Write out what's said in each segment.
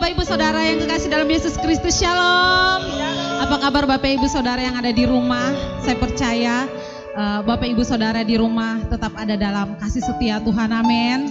Bapak Ibu Saudara yang kekasih dalam Yesus Kristus, Shalom. Apa kabar Bapak Ibu Saudara yang ada di rumah? Saya percaya Bapak Ibu Saudara di rumah tetap ada dalam kasih setia Tuhan, amin.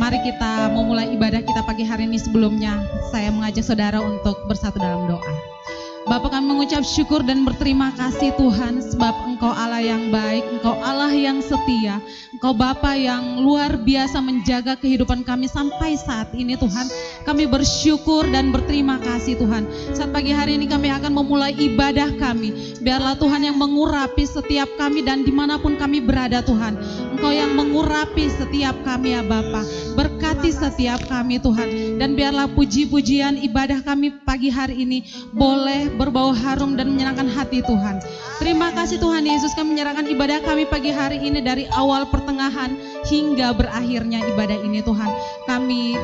Mari kita memulai ibadah kita pagi hari ini. Sebelumnya saya mengajak saudara untuk bersatu dalam doa. Bapa, kami mengucap syukur dan berterima kasih Tuhan, sebab Engkau Allah yang baik, Engkau Allah yang setia, Engkau Bapa yang luar biasa menjaga kehidupan kami sampai saat ini Tuhan. Kami bersyukur dan berterima kasih Tuhan. Saat pagi hari ini kami akan memulai ibadah kami. Biarlah Tuhan yang mengurapi setiap kami dan dimanapun kami berada Tuhan. Engkau yang mengurapi setiap kami ya Bapa. Berkati setiap kami Tuhan. Dan biarlah puji-pujian ibadah kami pagi hari ini boleh berbau harum dan menyenangkan hati Tuhan. Terima kasih Tuhan Yesus, kami menyerahkan ibadah kami pagi hari ini dari awal pertengahan hingga berakhirnya ibadah ini Tuhan. Kami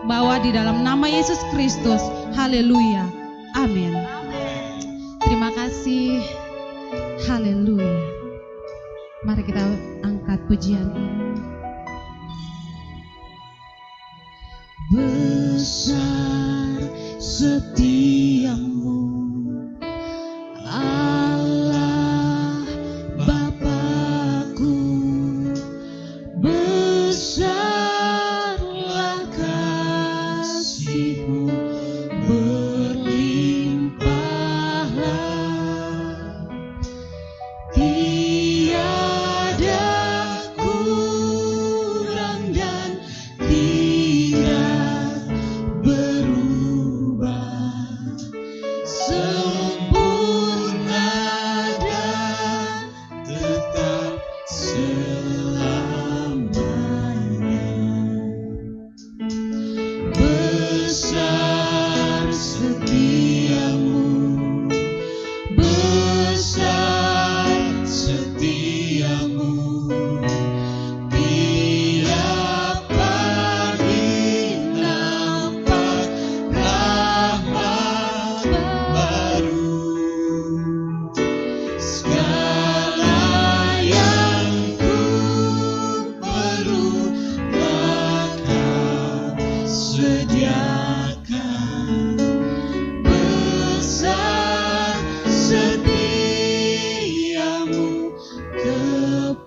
bawa di dalam nama Yesus Kristus. Haleluya. Amin. Terima kasih. Haleluya. Mari kita angkat pujian ini. Besar setiamu Allah Bapakku, besarlah kasih-Mu, berlimpahlah, tiada kurang dan tidak berubah, sempurna dan tetap selamanya. Besar setiamu, besar setiamu, tiap pagi nampak rahmat baru. Segala yang ku perlu Kau sediakan. Besar setiamu kepadaku.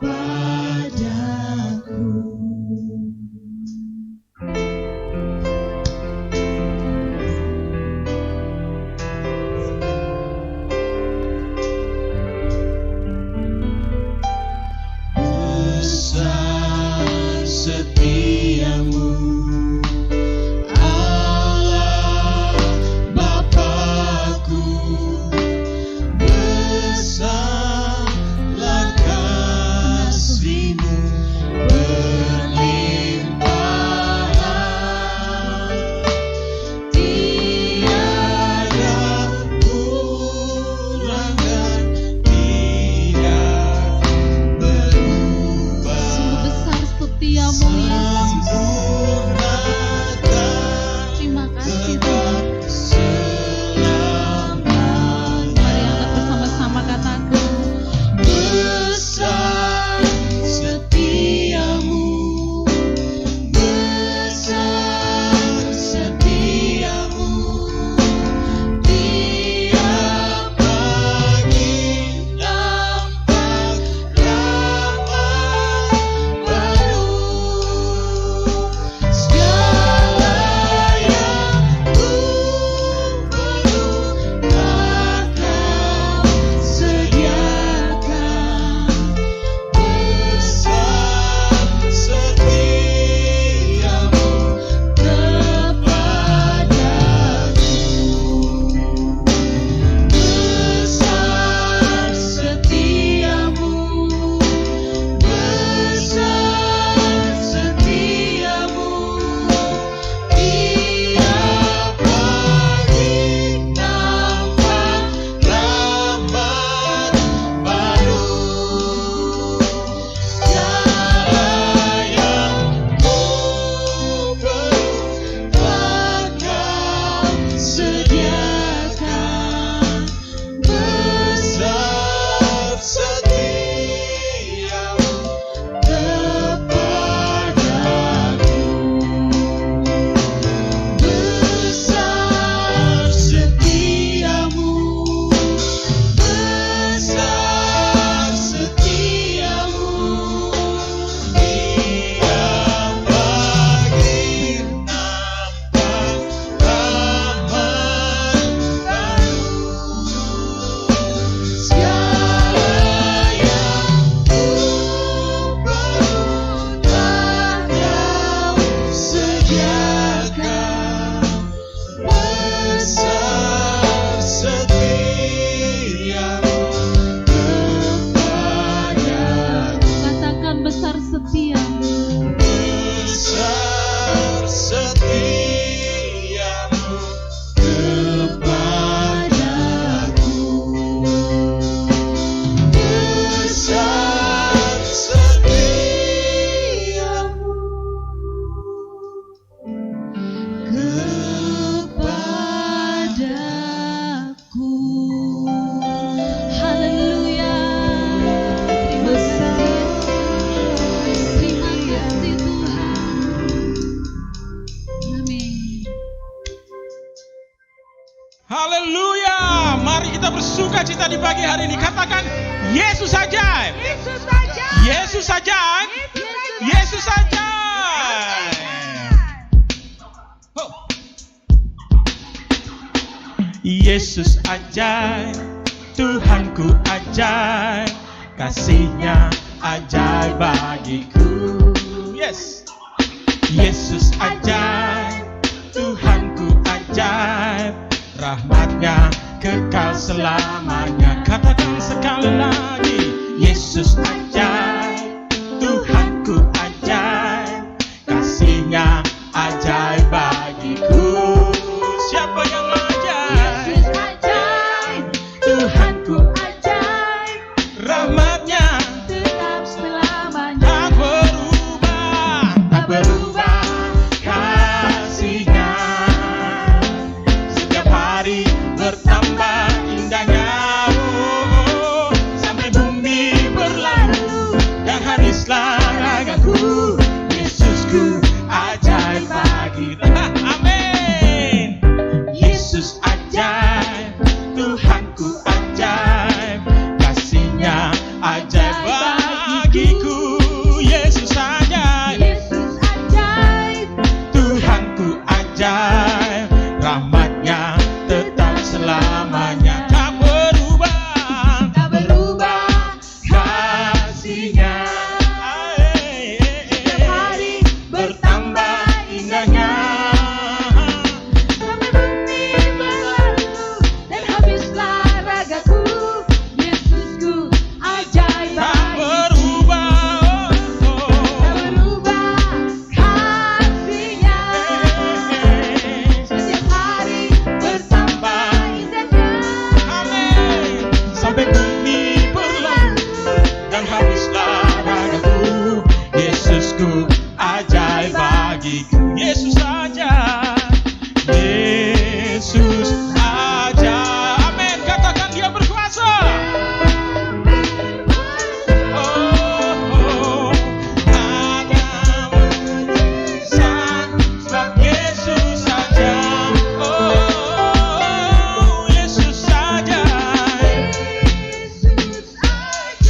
Katakan, Yesus ajaib. Yesus ajaib. Yesus ajaib. Yesus Yesus ajaib. Oh. Yesus ajaib, Tuhanku ajaib, kasih-Nya ajaib bagiku. Yes. Yesus ajaib, Tuhanku ajaib, rahmat-Nya kekal selamanya. Katakan sekali lagi, Yesus ajaib, Tuhanku ajaib, kasih-Nya ajaib bagiku. Siapa yang ajaib? Yesus ajaib, Tuhanku ajaib, rahmat-Nya tetap selamanya. tak berubah, tak berubah kasih-Nya. Setiap hari bertambah indahnya, oh, sampai bumi berlalu dan habislah ragaku. Yesusku ajaib bagi. Amin. Yesus ajaib, Tuhanku ajaib, kasih-Nya ajaib bagiku. Yesus ajaib, Yesus ajaib, Tuhanku ajaib, rahmat-Nya tetap selamanya. Tak berubah, tak berubah kasih-Nya. setiap hari Bertambah indahnya, sampai bumi berlalu dan habislah ragaku. Yesusku ajaib tak bagiku. berubah, Tak berubah kasih-Nya, setiap hari bertambah indahnya. amin. Sampai bumi berlalu dan habislah ragaku. Yesusku ajaib bagiku. Yesus ajaib, Yesus ajaib. Amin. Katakan Dia berkuasa. Oh, ada mujizat sebab Yesus saja. Oh, Yesus saja.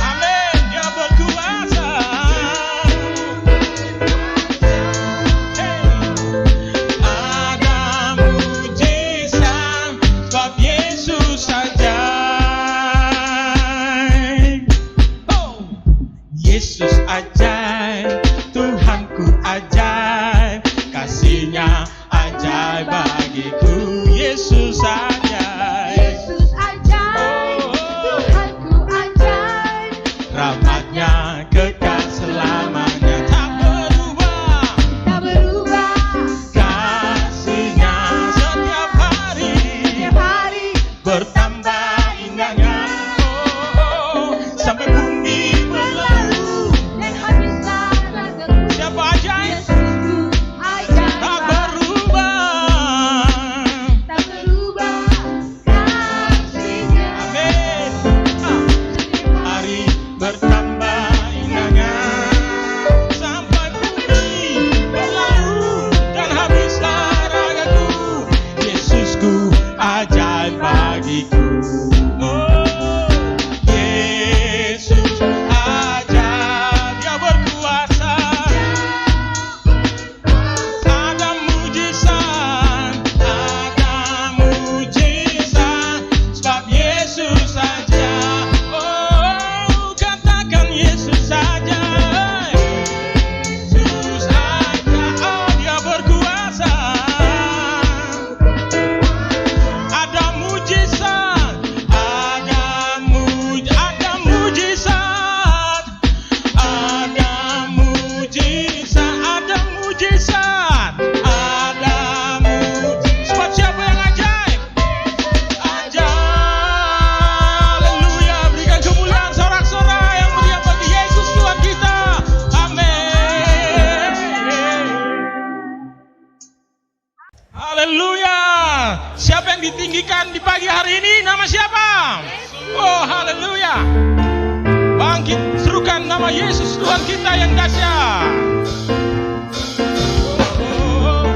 Amin. Dia berkuasa. Ada mujizat sebab Yesus saja. Oh, Yesus ajaib, Tuhanku ajaib, kasih-Nya ajaib bagiku. Yesus ajaib, Yesus ajaib, Tuhanku ajaib, rahmat-Nya kekal selamanya. Tak berubah tak berubah kasih-Nya, setiap hari setiap hari bertambah indahnya. Oh, sampai bumi berlalu. dan habislah ragaku. Siapa ajaib? Yesusku ajaib Tak bagiku. berubah. Tak berubah kasih-Nya. Amin. Setiap Hari bertambah indahnya, sampai bumi berlalu dan habislah ragaku. Yesusku ajaib bagiku. Oh, Yesus ajaib, Dia berkuasa. Ada mujizat sebab Yesus saja. Oh, katakan Yesus saja. Yesus saja, oh, Dia berkuasa. Ada mujizat, ada mujizat, ada mujizat, ada mujizat, ada mujizat, ada mujizat. Sebab siapa yang ajaib? Ajaib. Haleluya. Berikan kemuliaan sorak-sorai yang mulia bagi Yesus Tuhan kita. Amin. Haleluya. Siapa yang ditinggikan di pagi hari ini? Nama siapa? Oh, haleluya. Bangkit, serukan nama Yesus Tuhan kita yang dahsyat. Oh.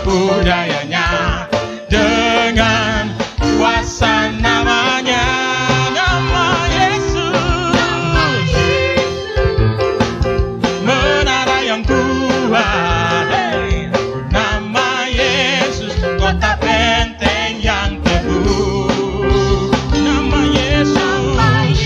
tipu dayanya, dengan kuasa namanya, nama Yesus, menara yang kuat. Hey, nama Yesus, kota benteng yang teguh. Nama Yesus,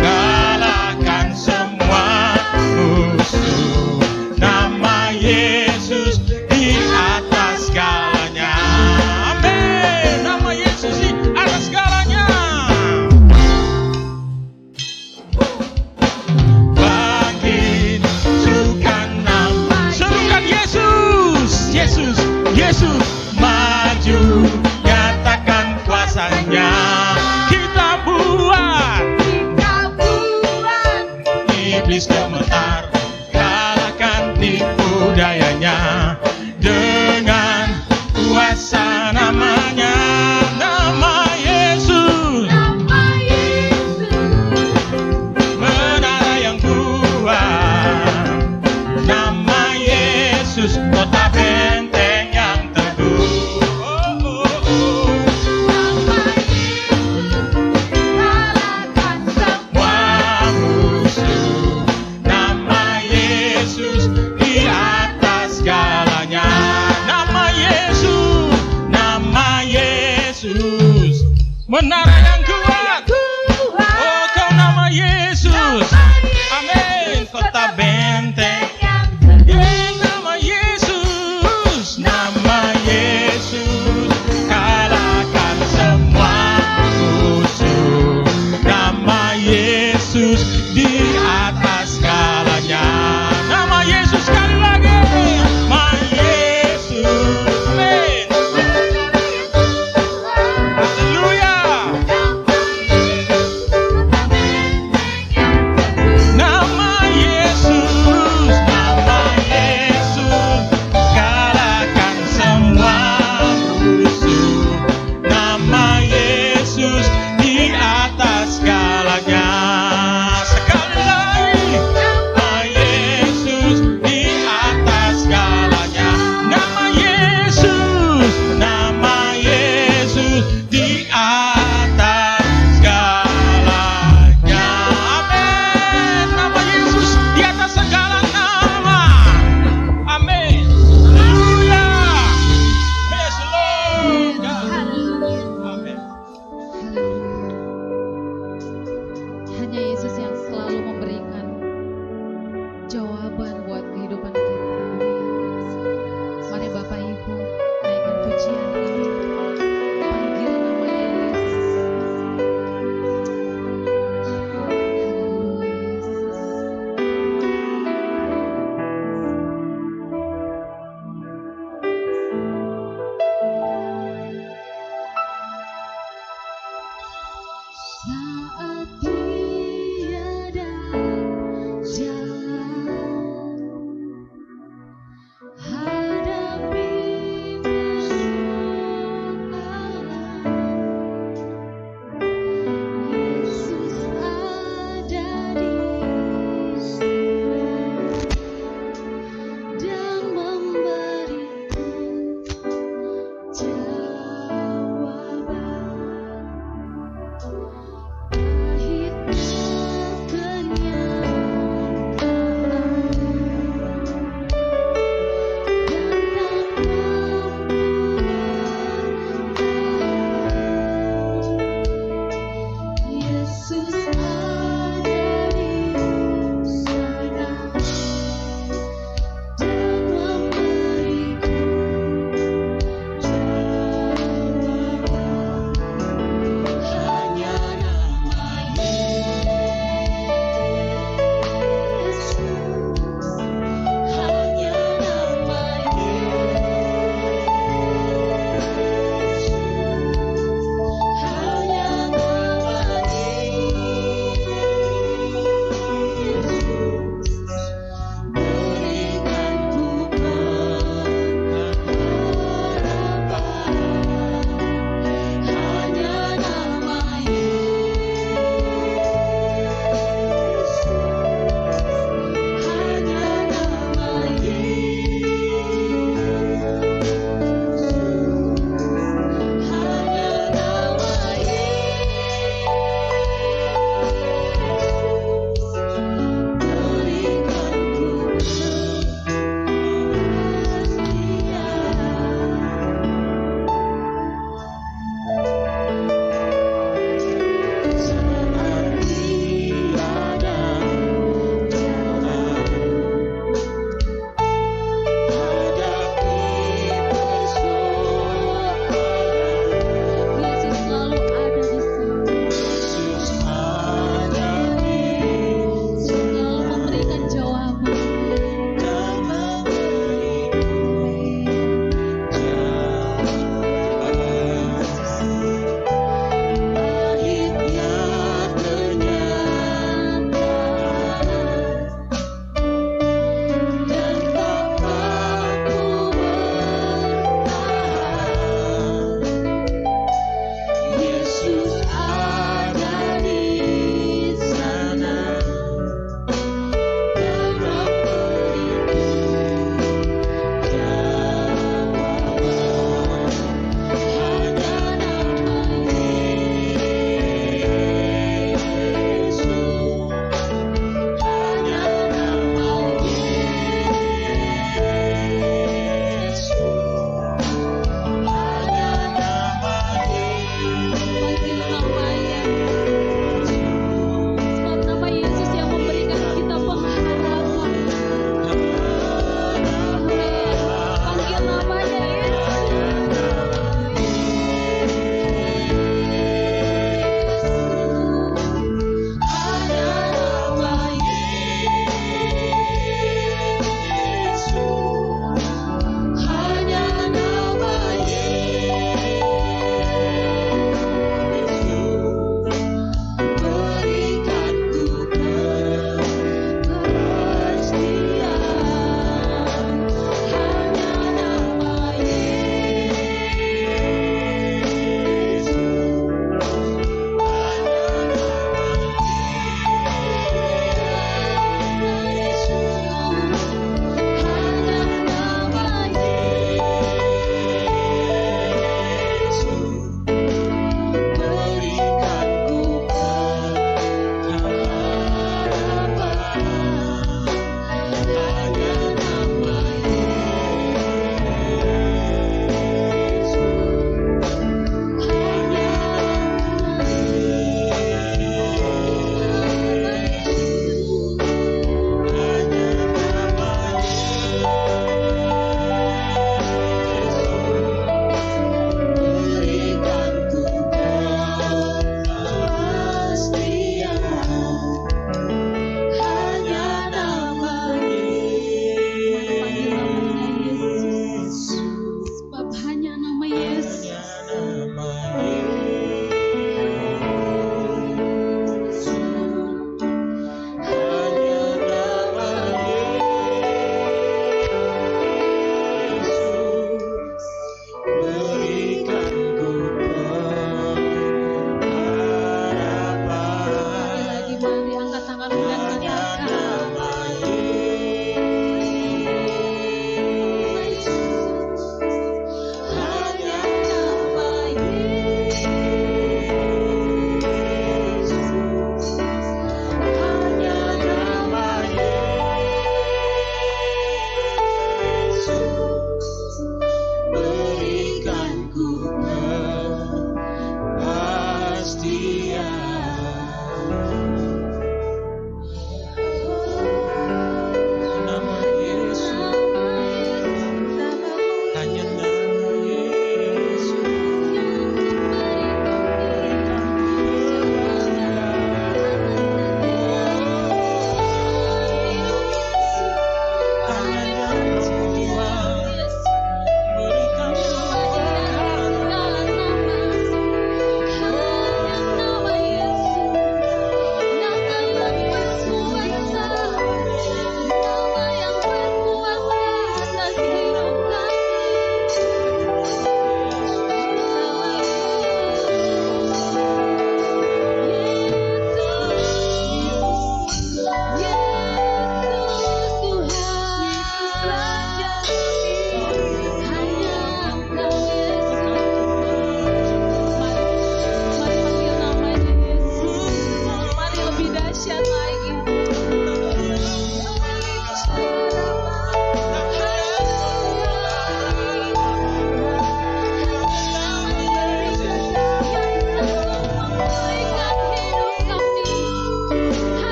kalahkan semua musuh. Nama Yesus di atas segalanya. Amin. Nama Yesus di atas segalanya. Bangkit, serukan Yesus, Yesus, Yesus, maju, nyatakan kuasanya. Kita buat iblis gemetar, kalahkan tipu dayanya, dengan kuasa namanya, nama Yesus, menara yang kuat. Nama Yesus, kota benteng yang teguh. Oh, oh, oh. Semua musuh. Nama Yesus di atas segalanya. Nama Yesus, nama Yesus, menara yang kuat. Oh, kau nama Yesus. Amin. Kota benteng. Nama Yesus, nama Yesus, kalahkan semua musuh. Nama Yesus di atas segalanya. Nama Yesus sekali lagi. Nama Yesus. Amin. Haleluya.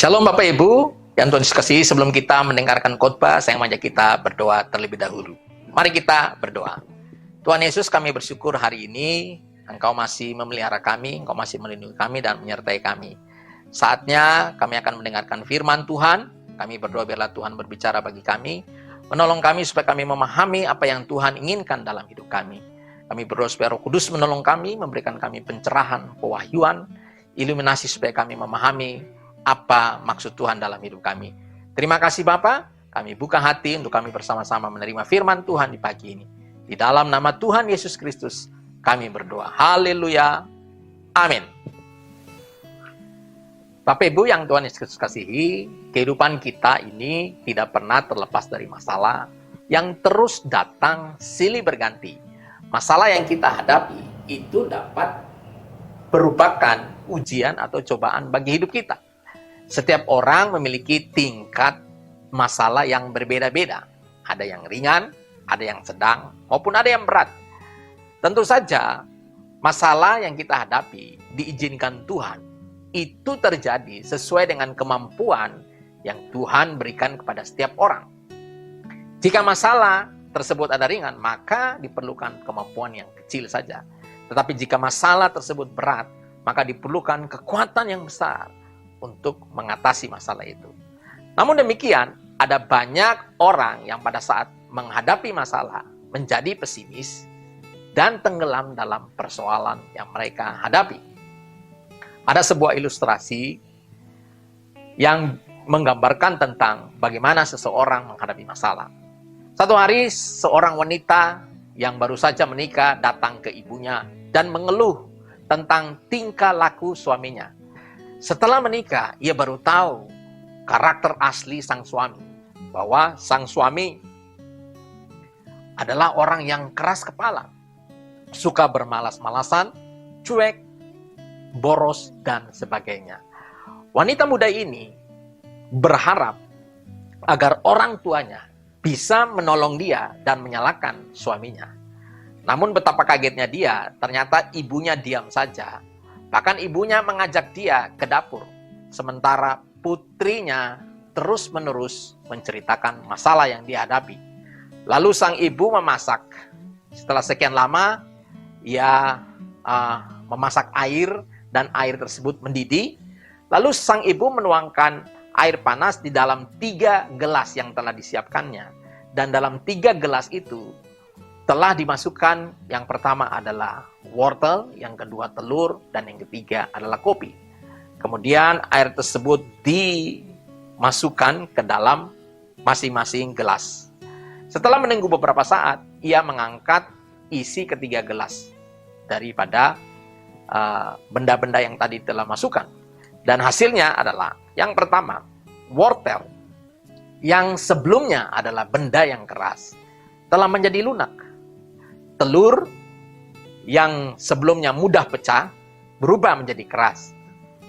Shalom Bapak Ibu yang Tuhan Yesus kasihi, sebelum kita mendengarkan khotbah, saya mengajak kita berdoa terlebih dahulu. Mari kita berdoa. Tuhan Yesus, kami bersyukur hari ini Engkau masih memelihara kami, Engkau masih melindungi kami dan menyertai kami. Saatnya kami akan mendengarkan firman Tuhan. Kami berdoa biarlah Tuhan berbicara bagi kami, menolong kami supaya kami memahami apa yang Tuhan inginkan dalam hidup kami. Kami berdoa supaya Roh Kudus menolong kami, memberikan kami pencerahan, pewahyuan, iluminasi supaya kami memahami apa maksud Tuhan dalam hidup kami. Terima kasih Bapa, kami buka hati untuk kami bersama-sama menerima firman Tuhan di pagi ini. Di dalam nama Tuhan Yesus Kristus, kami berdoa. Haleluya. Amin. Bapak Ibu yang Tuhan Yesus kasihi, kehidupan kita ini tidak pernah terlepas dari masalah yang terus datang silih berganti. Masalah yang kita hadapi itu dapat merupakan ujian atau cobaan bagi hidup kita. Setiap orang memiliki tingkat masalah yang berbeda-beda. Ada yang ringan, ada yang sedang, maupun ada yang berat. Tentu saja, masalah yang kita hadapi diizinkan Tuhan. Itu terjadi sesuai dengan kemampuan yang Tuhan berikan kepada setiap orang. Jika masalah tersebut ada ringan, maka diperlukan kemampuan yang kecil saja. Tetapi jika masalah tersebut berat, maka diperlukan kekuatan yang besar untuk mengatasi masalah itu. Namun demikian, ada banyak orang yang pada saat menghadapi masalah menjadi pesimis dan tenggelam dalam persoalan yang mereka hadapi. Ada sebuah ilustrasi yang menggambarkan tentang bagaimana seseorang menghadapi masalah. Satu hari, seorang wanita yang baru saja menikah datang ke ibunya dan mengeluh tentang tingkah laku suaminya. Setelah menikah, ia baru tahu karakter asli sang suami. Bahwa sang suami adalah orang yang keras kepala, suka bermalas-malasan, cuek, boros, dan sebagainya. Wanita muda ini berharap agar orang tuanya bisa menolong dia dan menyalahkan suaminya. Namun betapa kagetnya dia, ternyata ibunya diam saja. Bahkan ibunya mengajak dia ke dapur, sementara putrinya terus-menerus menceritakan masalah yang dihadapi. Lalu sang ibu memasak. Setelah sekian lama, ia memasak air dan air tersebut mendidih. Lalu sang ibu menuangkan air panas di dalam 3 gelas yang telah disiapkannya. Dan dalam 3 gelas itu telah dimasukkan, yang pertama adalah wortel, yang kedua telur, dan yang ketiga adalah kopi. Kemudian air tersebut dimasukkan ke dalam masing-masing gelas. Setelah menunggu beberapa saat, ia mengangkat isi ketiga gelas daripada benda-benda yang tadi telah masukkan. Dan hasilnya adalah yang pertama, wortel yang sebelumnya adalah benda yang keras telah menjadi lunak. Telur yang sebelumnya mudah pecah berubah menjadi keras.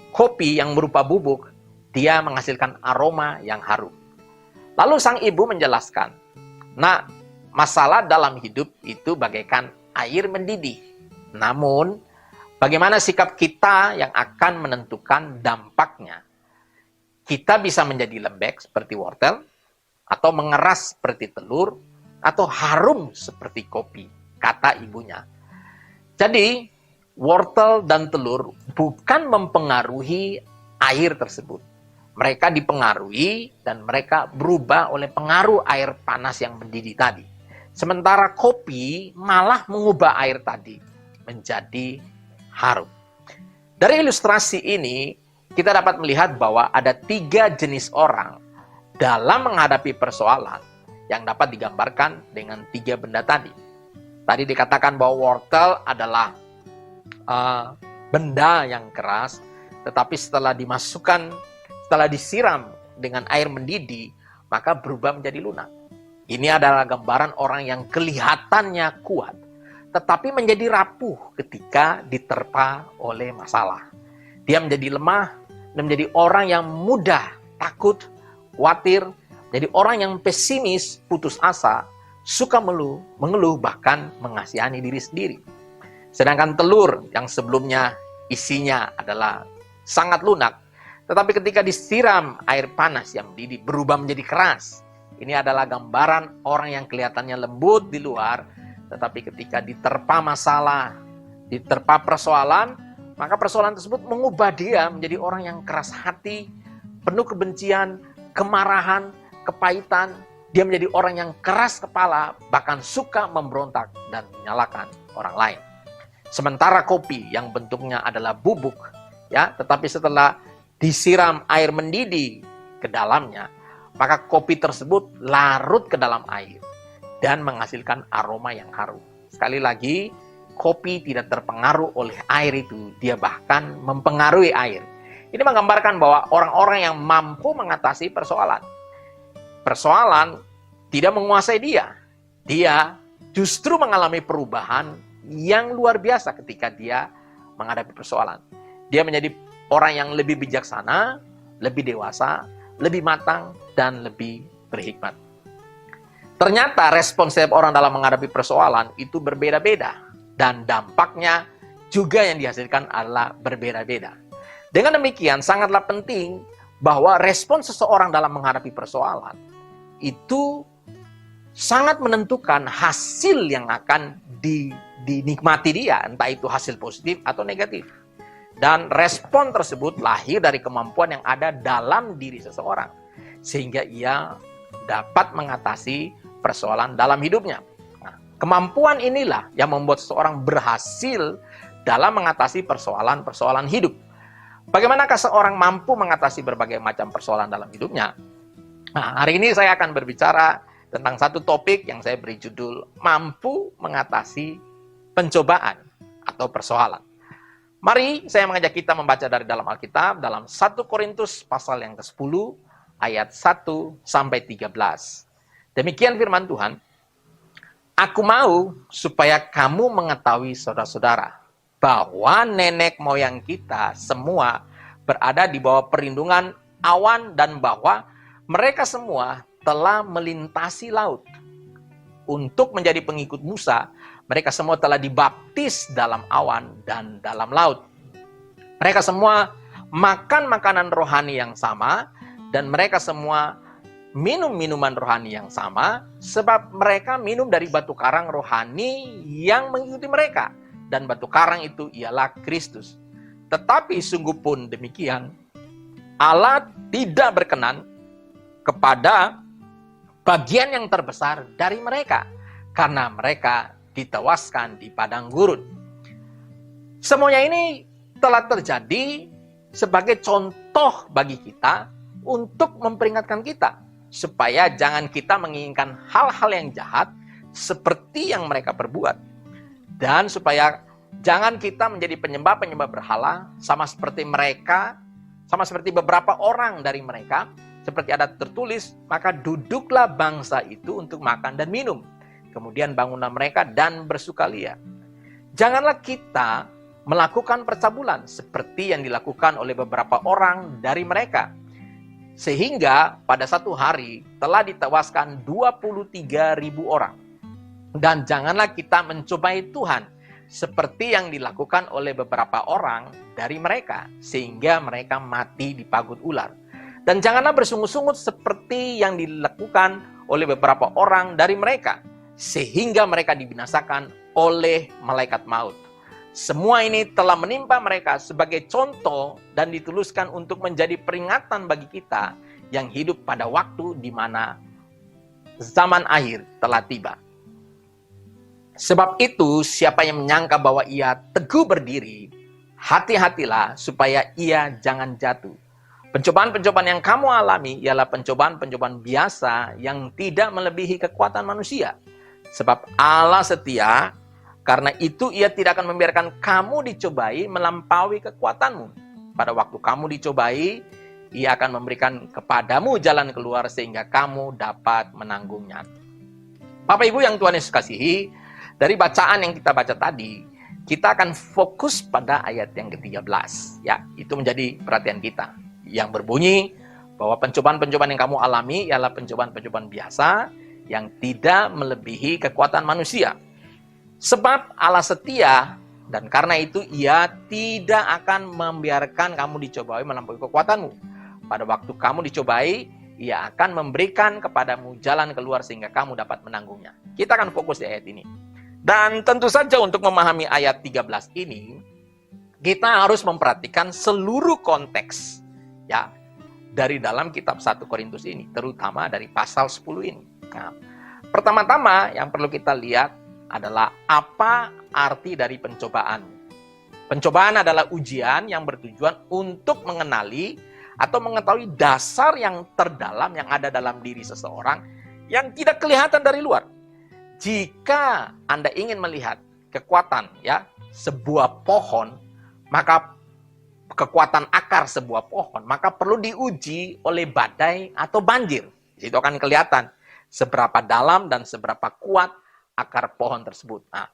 Kopi yang berupa bubuk, dia menghasilkan aroma yang harum. Lalu sang ibu menjelaskan, "Nah, masalah dalam hidup itu bagaikan air mendidih. Namun, bagaimana sikap kita yang akan menentukan dampaknya. Kita bisa menjadi lembek seperti wortel, atau mengeras seperti telur, atau harum seperti kopi," kata ibunya. Jadi, wortel dan telur bukan mempengaruhi air tersebut. Mereka dipengaruhi dan mereka berubah oleh pengaruh air panas yang mendidih tadi. Sementara kopi malah mengubah air tadi menjadi harum. Dari ilustrasi ini, kita dapat melihat bahwa ada 3 jenis orang dalam menghadapi persoalan yang dapat digambarkan dengan 3 benda tadi. Tadi dikatakan bahwa wortel adalah benda yang keras, tetapi setelah disiram dengan air mendidih, maka berubah menjadi lunak. Ini adalah gambaran orang yang kelihatannya kuat, tetapi menjadi rapuh ketika diterpa oleh masalah. Dia menjadi lemah, dan menjadi orang yang mudah takut, khawatir, jadi orang yang pesimis, putus asa, suka mengeluh, bahkan mengasihani diri sendiri. Sedangkan telur yang sebelumnya isinya adalah sangat lunak, tetapi ketika disiram air panas yang mendidih berubah menjadi keras. Ini adalah gambaran orang yang kelihatannya lembut di luar, tetapi ketika diterpa masalah, diterpa persoalan, maka persoalan tersebut mengubah dia menjadi orang yang keras hati, penuh kebencian, kemarahan, kepahitan. Dia menjadi orang yang keras kepala, bahkan suka memberontak dan menyalahkan orang lain. Sementara kopi yang bentuknya adalah bubuk, ya, tetapi setelah disiram air mendidih ke dalamnya, maka kopi tersebut larut ke dalam air dan menghasilkan aroma yang harum. Sekali lagi, kopi tidak terpengaruh oleh air itu, dia bahkan mempengaruhi air. Ini menggambarkan bahwa orang-orang yang mampu mengatasi persoalan. Persoalan tidak menguasai dia. Dia justru mengalami perubahan yang luar biasa ketika dia menghadapi persoalan. Dia menjadi orang yang lebih bijaksana, lebih dewasa, lebih matang, dan lebih berhikmat. Ternyata respon setiap orang dalam menghadapi persoalan itu berbeda-beda. Dan dampaknya juga yang dihasilkan adalah berbeda-beda. Dengan demikian, sangatlah penting bahwa respon seseorang dalam menghadapi persoalan itu sangat menentukan hasil yang akan dinikmati dia, entah itu hasil positif atau negatif. Dan respon tersebut lahir dari kemampuan yang ada dalam diri seseorang, sehingga ia dapat mengatasi persoalan dalam hidupnya. Nah, kemampuan inilah yang membuat seseorang berhasil dalam mengatasi persoalan-persoalan hidup. Bagaimanakah seorang mampu mengatasi berbagai macam persoalan dalam hidupnya? Nah, hari ini saya akan berbicara tentang satu topik yang saya beri judul mampu mengatasi pencobaan atau persoalan. Mari saya mengajak kita membaca dari dalam Alkitab dalam 1 Korintus pasal yang ke-10 ayat 1 sampai 13. Demikian firman Tuhan, "Aku mau supaya kamu mengetahui saudara-saudara bahwa nenek moyang kita semua berada di bawah perlindungan awan dan bahwa mereka semua telah melintasi laut. Untuk menjadi pengikut Musa, mereka semua telah dibaptis dalam awan dan dalam laut. Mereka semua makan makanan rohani yang sama, dan mereka semua minum minuman rohani yang sama, sebab mereka minum dari batu karang rohani yang mengikuti mereka. Dan batu karang itu ialah Kristus. Tetapi sungguh pun demikian, Allah tidak berkenan kepada bagian yang terbesar dari mereka, karena mereka ditewaskan di padang gurun." Semuanya ini telah terjadi sebagai contoh bagi kita untuk memperingatkan kita, supaya jangan kita menginginkan hal-hal yang jahat seperti yang mereka perbuat. Dan supaya jangan kita menjadi penyembah-penyembah berhala sama seperti mereka Sama seperti beberapa orang dari mereka, seperti ada tertulis, maka duduklah bangsa itu untuk makan dan minum. Kemudian bangunlah mereka dan bersukalia. Janganlah kita melakukan percabulan seperti yang dilakukan oleh beberapa orang dari mereka. Sehingga pada satu hari telah ditewaskan 23.000 orang. Dan janganlah kita mencobai Tuhan seperti yang dilakukan oleh beberapa orang dari mereka, sehingga mereka mati dipagut ular. Dan janganlah bersungut-sungut seperti yang dilakukan oleh beberapa orang dari mereka, sehingga mereka dibinasakan oleh malaikat maut. Semua ini telah menimpa mereka sebagai contoh dan dituliskan untuk menjadi peringatan bagi kita yang hidup pada waktu di mana zaman akhir telah tiba. Sebab itu, siapa yang menyangka bahwa ia teguh berdiri, hati-hatilah supaya ia jangan jatuh. Pencobaan-pencobaan yang kamu alami ialah pencobaan-pencobaan biasa yang tidak melebihi kekuatan manusia. Sebab Allah setia, karena itu ia tidak akan membiarkan kamu dicobai melampaui kekuatanmu. Pada waktu kamu dicobai, ia akan memberikan kepadamu jalan keluar sehingga kamu dapat menanggungnya. Bapak Ibu yang Tuhan Yesus kasihi, dari bacaan yang kita baca tadi, kita akan fokus pada ayat yang ke-13. Ya, itu menjadi perhatian kita. Yang berbunyi bahwa pencobaan-pencobaan yang kamu alami ialah pencobaan-pencobaan biasa yang tidak melebihi kekuatan manusia. Sebab Allah setia dan karena itu ia tidak akan membiarkan kamu dicobai melampaui kekuatanmu. Pada waktu kamu dicobai, ia akan memberikan kepadamu jalan keluar sehingga kamu dapat menanggungnya. Kita akan fokus di ayat ini. Dan tentu saja untuk memahami ayat 13 ini, kita harus memperhatikan seluruh konteks ya dari dalam kitab 1 Korintus ini, terutama dari pasal 10 ini. Nah, pertama-tama yang perlu kita lihat adalah apa arti dari pencobaan. Pencobaan adalah ujian yang bertujuan untuk mengenali atau mengetahui dasar yang terdalam yang ada dalam diri seseorang yang tidak kelihatan dari luar. Jika Anda ingin melihat kekuatan ya sebuah pohon, maka kekuatan akar sebuah pohon, maka perlu diuji oleh badai atau banjir. Itu akan kelihatan seberapa dalam dan seberapa kuat akar pohon tersebut. Nah,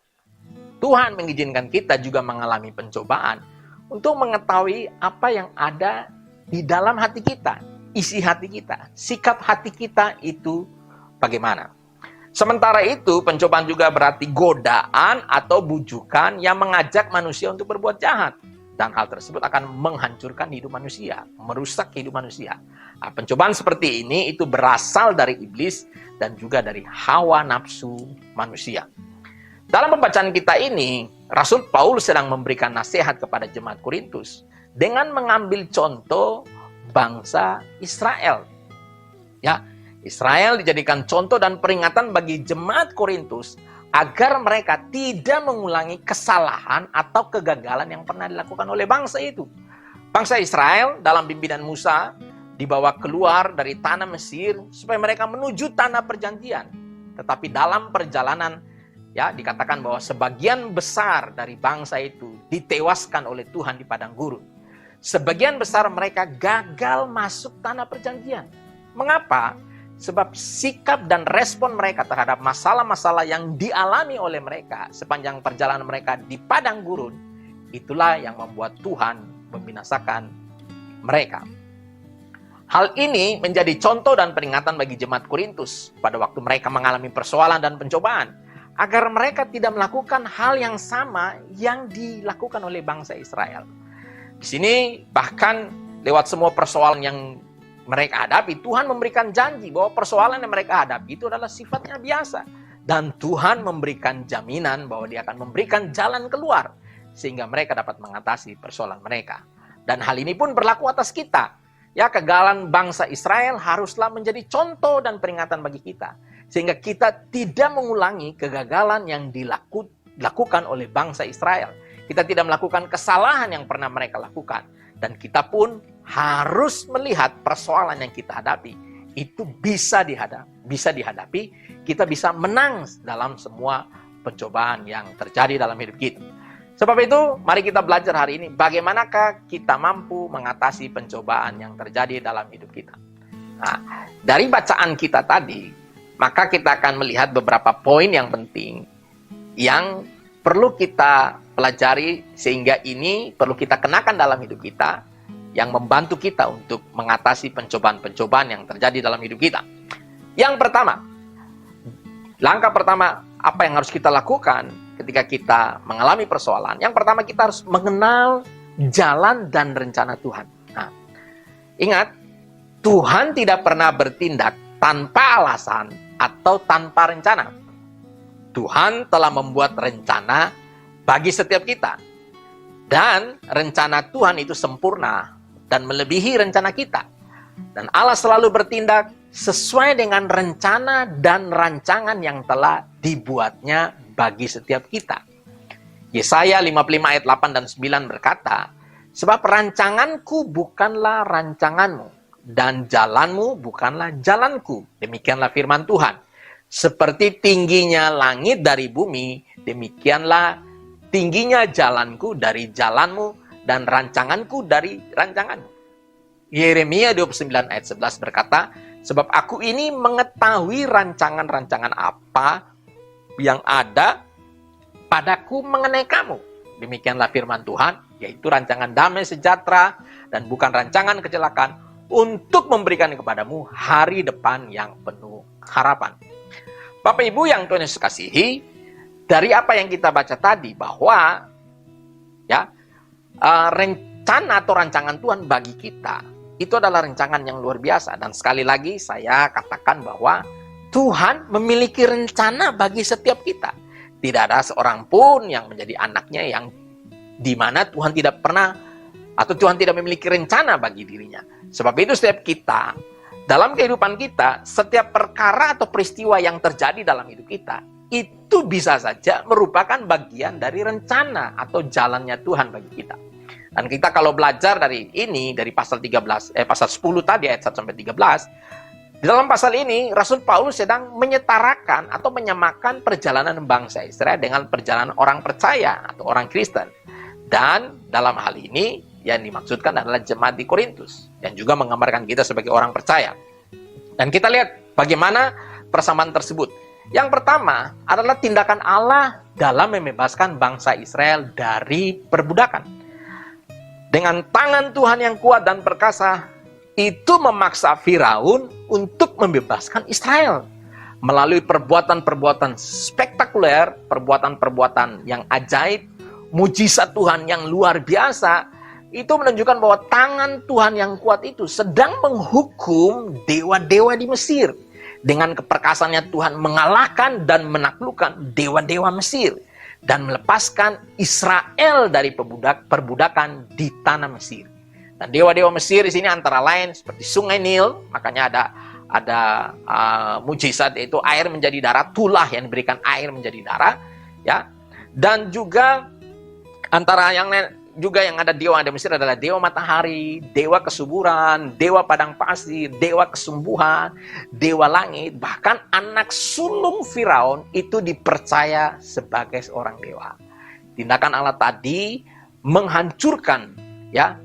Tuhan mengizinkan kita juga mengalami pencobaan untuk mengetahui apa yang ada di dalam hati kita, isi hati kita, sikap hati kita itu bagaimana. Sementara itu, pencobaan juga berarti godaan atau bujukan yang mengajak manusia untuk berbuat jahat. Dan hal tersebut akan menghancurkan hidup manusia, merusak hidup manusia. Nah, pencobaan seperti ini itu berasal dari iblis dan juga dari hawa nafsu manusia. Dalam pembacaan kita ini, Rasul Paulus sedang memberikan nasihat kepada jemaat Korintus dengan mengambil contoh bangsa Israel. Ya, Israel dijadikan contoh dan peringatan bagi jemaat Korintus agar mereka tidak mengulangi kesalahan atau kegagalan yang pernah dilakukan oleh bangsa itu. Bangsa Israel dalam pimpinan Musa dibawa keluar dari tanah Mesir supaya mereka menuju tanah perjanjian. Tetapi dalam perjalanan ya dikatakan bahwa sebagian besar dari bangsa itu ditewaskan oleh Tuhan di padang gurun. Sebagian besar mereka gagal masuk tanah perjanjian. Mengapa? Sebab sikap dan respon mereka terhadap masalah-masalah yang dialami oleh mereka sepanjang perjalanan mereka di padang gurun, itulah yang membuat Tuhan membinasakan mereka. Hal ini menjadi contoh dan peringatan bagi jemaat Korintus pada waktu mereka mengalami persoalan dan pencobaan, agar mereka tidak melakukan hal yang sama yang dilakukan oleh bangsa Israel. Di sini bahkan lewat semua persoalan yang mereka hadapi, Tuhan memberikan janji bahwa persoalan yang mereka hadapi itu adalah sifatnya biasa. Dan Tuhan memberikan jaminan bahwa Dia akan memberikan jalan keluar sehingga mereka dapat mengatasi persoalan mereka. Dan hal ini pun berlaku atas kita. Ya, kegagalan bangsa Israel haruslah menjadi contoh dan peringatan bagi kita. Sehingga kita tidak mengulangi kegagalan yang dilakukan oleh bangsa Israel. Kita tidak melakukan kesalahan yang pernah mereka lakukan. Dan kita pun harus melihat persoalan yang kita hadapi. Itu bisa dihadapi. Kita bisa menang dalam semua pencobaan yang terjadi dalam hidup kita. Sebab itu, mari kita belajar hari ini bagaimanakah kita mampu mengatasi pencobaan yang terjadi dalam hidup kita. Nah, dari bacaan kita tadi, maka kita akan melihat beberapa poin yang penting yang perlu kita pelajari, sehingga ini perlu kita kenakan dalam hidup kita, yang membantu kita untuk mengatasi pencobaan-pencobaan yang terjadi dalam hidup kita. Yang pertama, langkah pertama, apa yang harus kita lakukan ketika kita mengalami persoalan? Yang pertama, kita harus mengenal jalan dan rencana Tuhan. Nah, ingat, Tuhan tidak pernah bertindak tanpa alasan atau tanpa rencana. Tuhan telah membuat rencana bagi setiap kita. Dan rencana Tuhan itu sempurna dan melebihi rencana kita. Dan Allah selalu bertindak sesuai dengan rencana dan rancangan yang telah dibuatnya bagi setiap kita. Yesaya 55 ayat 8 dan 9 berkata, sebab rancanganku bukanlah rancanganmu, dan jalanmu bukanlah jalanku. Demikianlah firman Tuhan. Seperti tingginya langit dari bumi, demikianlah tingginya jalanku dari jalanmu, dan rancanganku dari rancanganmu. Yeremia 29 ayat 11 berkata, sebab aku ini mengetahui rancangan-rancangan apa yang ada padaku mengenai kamu. Demikianlah firman Tuhan, yaitu rancangan damai sejahtera dan bukan rancangan kecelakaan, untuk memberikan kepadamu hari depan yang penuh harapan. Bapak Ibu yang Tuhan Yesus kasihi, dari apa yang kita baca tadi, bahwa ya rencana atau rancangan Tuhan bagi kita itu adalah rancangan yang luar biasa. Dan sekali lagi saya katakan bahwa Tuhan memiliki rencana bagi setiap kita. Tidak ada seorang pun yang menjadi anaknya yang dimana Tuhan tidak pernah atau Tuhan tidak memiliki rencana bagi dirinya. Sebab itu setiap kita, dalam kehidupan kita, setiap perkara atau peristiwa yang terjadi dalam hidup kita, itu bisa saja merupakan bagian dari rencana atau jalannya Tuhan bagi kita. Dan kita kalau belajar dari ini, dari pasal 10 tadi, ayat 1 sampai 13, di dalam pasal ini, Rasul Paulus sedang menyetarakan atau menyamakan perjalanan bangsa Israel dengan perjalanan orang percaya atau orang Kristen. Dan dalam hal ini, yang dimaksudkan adalah jemaat di Korintus, yang juga menggambarkan kita sebagai orang percaya. Dan kita lihat bagaimana persamaan tersebut. Yang pertama adalah tindakan Allah dalam membebaskan bangsa Israel dari perbudakan. Dengan tangan Tuhan yang kuat dan perkasa, itu memaksa Firaun untuk membebaskan Israel. Melalui perbuatan-perbuatan spektakuler, perbuatan-perbuatan yang ajaib, mujizat Tuhan yang luar biasa, itu menunjukkan bahwa tangan Tuhan yang kuat itu sedang menghukum dewa-dewa di Mesir. Dengan keperkasaannya Tuhan mengalahkan dan menaklukkan dewa-dewa Mesir. Dan melepaskan Israel dari perbudakan di tanah Mesir. Dan dewa-dewa Mesir di sini antara lain seperti Sungai Nil, makanya ada mujizat, yaitu air menjadi darah, tulah yang diberikan air menjadi darah, ya. Dan juga antara yang ada dewa di Mesir adalah dewa matahari, dewa kesuburan, dewa padang pasir, dewa kesembuhan, dewa langit, bahkan anak sulung Firaun itu dipercaya sebagai seorang dewa. Tindakan Allah tadi menghancurkan, ya,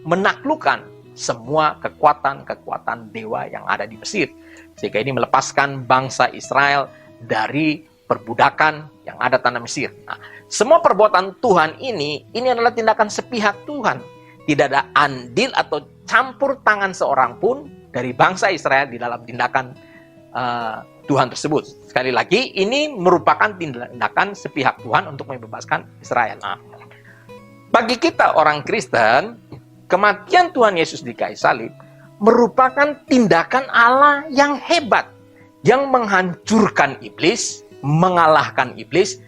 menaklukkan semua kekuatan-kekuatan dewa yang ada di Mesir. Sehingga ini melepaskan bangsa Israel dari perbudakan yang ada tanah Mesir. Nah, semua perbuatan Tuhan ini adalah tindakan sepihak Tuhan. Tidak ada andil atau campur tangan seorang pun dari bangsa Israel di dalam tindakan Tuhan tersebut. Sekali lagi, ini merupakan tindakan sepihak Tuhan untuk membebaskan Israel. Nah, bagi kita orang Kristen, kematian Tuhan Yesus di kayu salib merupakan tindakan Allah yang hebat, yang menghancurkan iblis, mengalahkan iblis,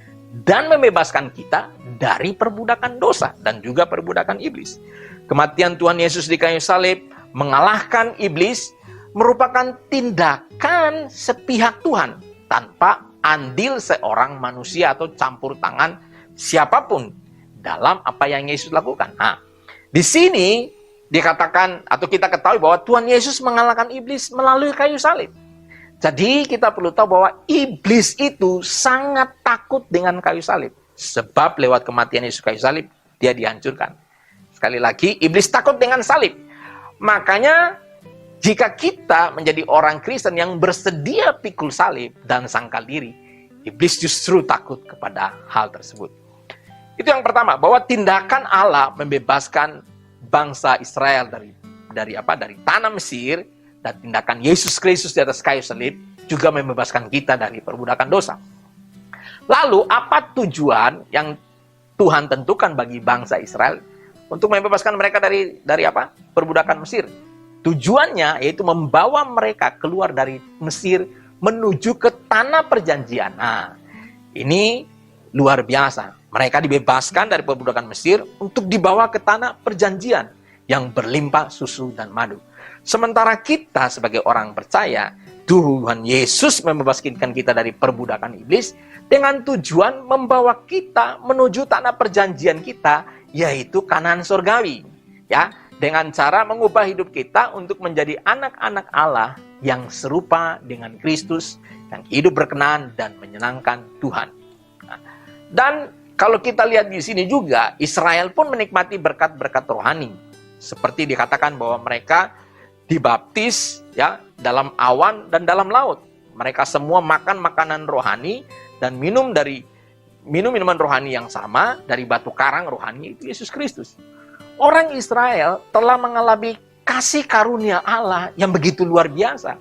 dan membebaskan kita dari perbudakan dosa dan juga perbudakan iblis. Kematian Tuhan Yesus di kayu salib mengalahkan iblis merupakan tindakan sepihak Tuhan tanpa andil seorang manusia atau campur tangan siapapun dalam apa yang Yesus lakukan. Nah, di sini dikatakan atau kita ketahui bahwa Tuhan Yesus mengalahkan iblis melalui kayu salib. Jadi kita perlu tahu bahwa iblis itu sangat takut dengan kayu salib. Sebab lewat kematian Yesus kayu salib, dia dihancurkan. Sekali lagi, iblis takut dengan salib. Makanya, jika kita menjadi orang Kristen yang bersedia pikul salib dan sangkal diri, iblis justru takut kepada hal tersebut. Itu yang pertama, bahwa tindakan Allah membebaskan bangsa Israel dari tanah Mesir, dan tindakan Yesus Kristus di atas kayu salib juga membebaskan kita dari perbudakan dosa. Lalu apa tujuan yang Tuhan tentukan bagi bangsa Israel untuk membebaskan mereka dari perbudakan Mesir? Tujuannya yaitu membawa mereka keluar dari Mesir menuju ke tanah perjanjian. Nah, ini luar biasa. Mereka dibebaskan dari perbudakan Mesir untuk dibawa ke tanah perjanjian yang berlimpah susu dan madu. Sementara kita sebagai orang percaya, Tuhan Yesus membebaskan kita dari perbudakan iblis dengan tujuan membawa kita menuju tanah perjanjian kita, yaitu Kanaan surgawi. Ya, dengan cara mengubah hidup kita untuk menjadi anak-anak Allah yang serupa dengan Kristus, yang hidup berkenan dan menyenangkan Tuhan. Dan kalau kita lihat di sini juga, Israel pun menikmati berkat-berkat rohani. Seperti dikatakan bahwa mereka dibaptis ya dalam awan dan dalam laut. Mereka semua makan makanan rohani dan minum minuman rohani yang sama dari batu karang rohani, itu Yesus Kristus. Orang Israel telah mengalami kasih karunia Allah yang begitu luar biasa.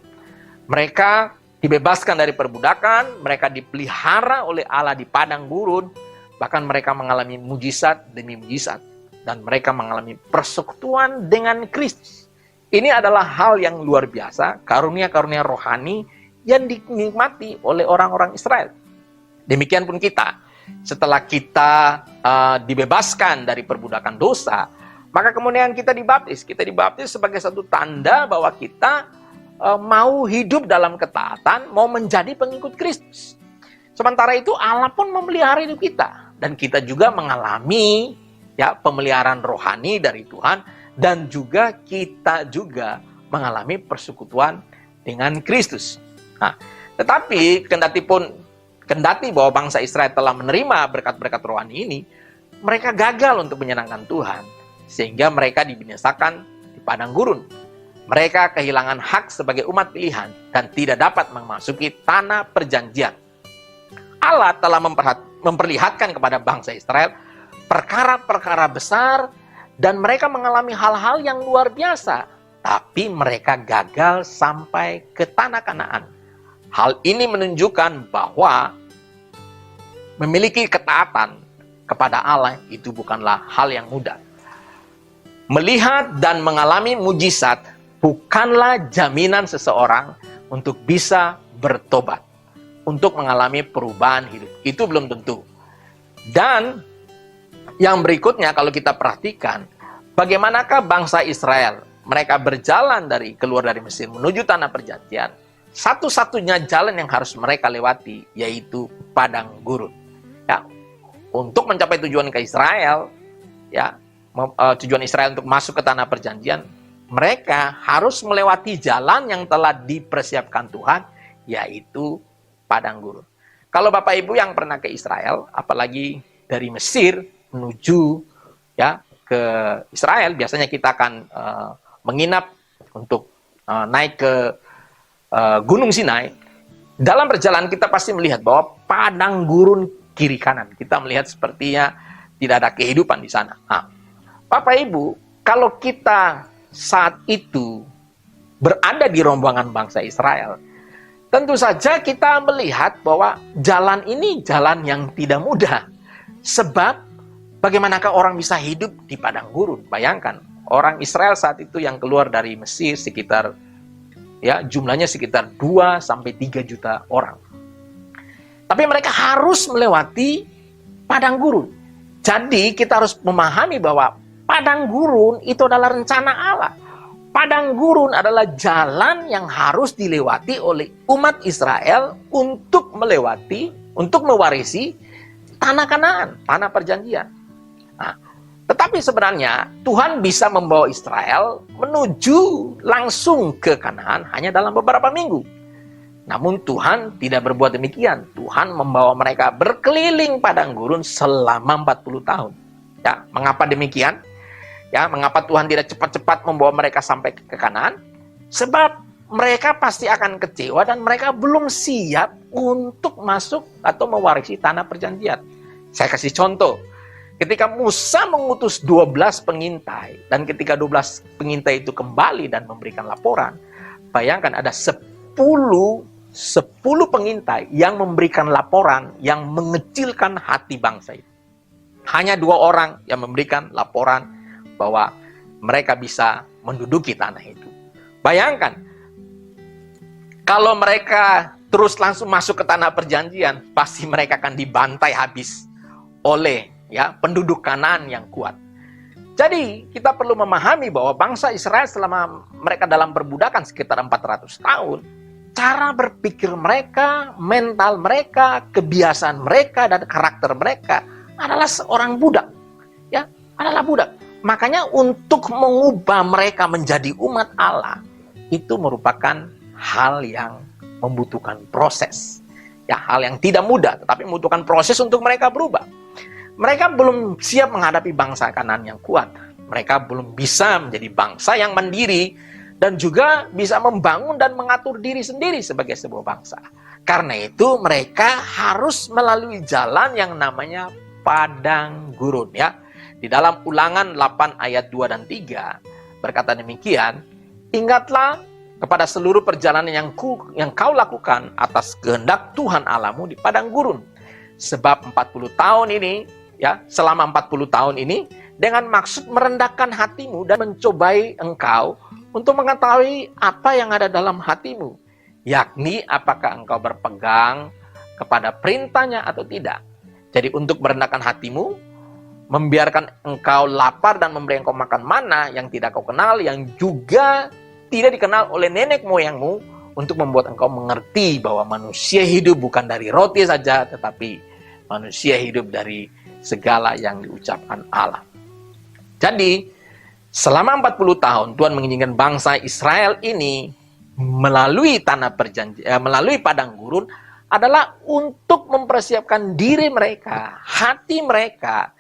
Mereka dibebaskan dari perbudakan, mereka dipelihara oleh Allah di padang gurun, bahkan mereka mengalami mujizat demi mujizat, dan mereka mengalami persekutuan dengan Kristus. Ini adalah hal yang luar biasa, karunia-karunia rohani yang dinikmati oleh orang-orang Israel. Demikian pun kita, setelah kita dibebaskan dari perbudakan dosa, maka kemudian kita dibaptis. Kita dibaptis sebagai satu tanda bahwa kita mau hidup dalam ketaatan, mau menjadi pengikut Kristus. Sementara itu Allah pun memelihara hidup kita, dan kita juga mengalami ya pemeliharaan rohani dari Tuhan, dan juga kita juga mengalami persekutuan dengan Kristus. Nah, tetapi kendati bahwa bangsa Israel telah menerima berkat-berkat rohani ini, mereka gagal untuk menyenangkan Tuhan, sehingga mereka dibinasakan di padang gurun. Mereka kehilangan hak sebagai umat pilihan dan tidak dapat memasuki tanah perjanjian. Allah telah memperlihatkan kepada bangsa Israel perkara-perkara besar, dan mereka mengalami hal-hal yang luar biasa, tapi mereka gagal sampai ke tanah Kanaan. Hal ini menunjukkan bahwa memiliki ketaatan kepada Allah itu bukanlah hal yang mudah. Melihat dan mengalami mujizat bukanlah jaminan seseorang untuk bisa bertobat, untuk mengalami perubahan hidup. Itu belum tentu. Dan yang berikutnya kalau kita perhatikan, bagaimanakah bangsa Israel? Mereka berjalan keluar dari Mesir menuju tanah perjanjian. Satu-satunya jalan yang harus mereka lewati yaitu padang gurun. Ya, untuk mencapai tujuan ke Israel, ya, tujuan Israel untuk masuk ke tanah perjanjian, mereka harus melewati jalan yang telah dipersiapkan Tuhan, yaitu padang gurun. Kalau Bapak Ibu yang pernah ke Israel, apalagi dari Mesir menuju ya ke Israel, biasanya kita akan menginap untuk naik ke Gunung Sinai. Dalam perjalanan kita pasti melihat bahwa padang gurun kiri kanan. Kita melihat sepertinya tidak ada kehidupan di sana. Nah, Bapak Ibu, kalau kita saat itu berada di rombongan bangsa Israel, tentu saja kita melihat bahwa jalan ini jalan yang tidak mudah. Sebab bagaimanakah orang bisa hidup di padang gurun? Bayangkan, orang Israel saat itu yang keluar dari Mesir sekitar jumlahnya sekitar 2-3 juta orang. Tapi mereka harus melewati padang gurun. Jadi kita harus memahami bahwa padang gurun itu adalah rencana Allah. Padang gurun adalah jalan yang harus dilewati oleh umat Israel untuk mewarisi tanah Kanaan, tanah perjanjian. Nah, tetapi sebenarnya Tuhan bisa membawa Israel menuju langsung ke Kanaan hanya dalam beberapa minggu. Namun Tuhan tidak berbuat demikian. Tuhan membawa mereka berkeliling padang gurun selama 40 tahun. Ya, mengapa demikian? Ya, mengapa Tuhan tidak cepat-cepat membawa mereka sampai ke Kanaan? Sebab mereka pasti akan kecewa dan mereka belum siap untuk masuk atau mewarisi tanah perjanjian. Saya kasih contoh. Ketika Musa mengutus 12 pengintai dan ketika 12 pengintai itu kembali dan memberikan laporan, bayangkan ada 10 pengintai yang memberikan laporan yang mengecilkan hati bangsa itu. Hanya 2 orang yang memberikan laporan bahwa mereka bisa menduduki tanah itu. Bayangkan, kalau mereka terus langsung masuk ke tanah perjanjian, pasti mereka akan dibantai habis oleh penduduk Kanaan yang kuat. Jadi, kita perlu memahami bahwa bangsa Israel selama mereka dalam perbudakan sekitar 400 tahun, cara berpikir mereka, mental mereka, kebiasaan mereka, dan karakter mereka adalah seorang budak. Ya, adalah budak. Makanya untuk mengubah mereka menjadi umat Allah, itu merupakan hal yang membutuhkan proses. Ya, hal yang tidak mudah, tetapi membutuhkan proses untuk mereka berubah. Mereka belum siap menghadapi bangsa Kanaan yang kuat. Mereka belum bisa menjadi bangsa yang mandiri dan juga bisa membangun dan mengatur diri sendiri sebagai sebuah bangsa. Karena itu mereka harus melalui jalan yang namanya padang gurun. Ya. Di dalam Ulangan 8 ayat 2 dan 3 berkata demikian, ingatlah kepada seluruh perjalanan yang kau lakukan atas kehendak Tuhan Allahmu di padang gurun. Sebab 40 tahun ini, selama 40 tahun ini, dengan maksud merendahkan hatimu dan mencobai engkau untuk mengetahui apa yang ada dalam hatimu. Yakni apakah engkau berpegang kepada perintahnya atau tidak. Jadi untuk merendahkan hatimu, membiarkan engkau lapar dan memberi engkau makan mana yang tidak kau kenal, yang juga tidak dikenal oleh nenek moyangmu, untuk membuat engkau mengerti bahwa manusia hidup bukan dari roti saja, tetapi manusia hidup dari segala yang diucapkan Allah. Jadi, selama 40 tahun Tuhan mengizinkan bangsa Israel ini melalui tanah perjanjian, melalui padang gurun adalah untuk mempersiapkan diri mereka, hati mereka,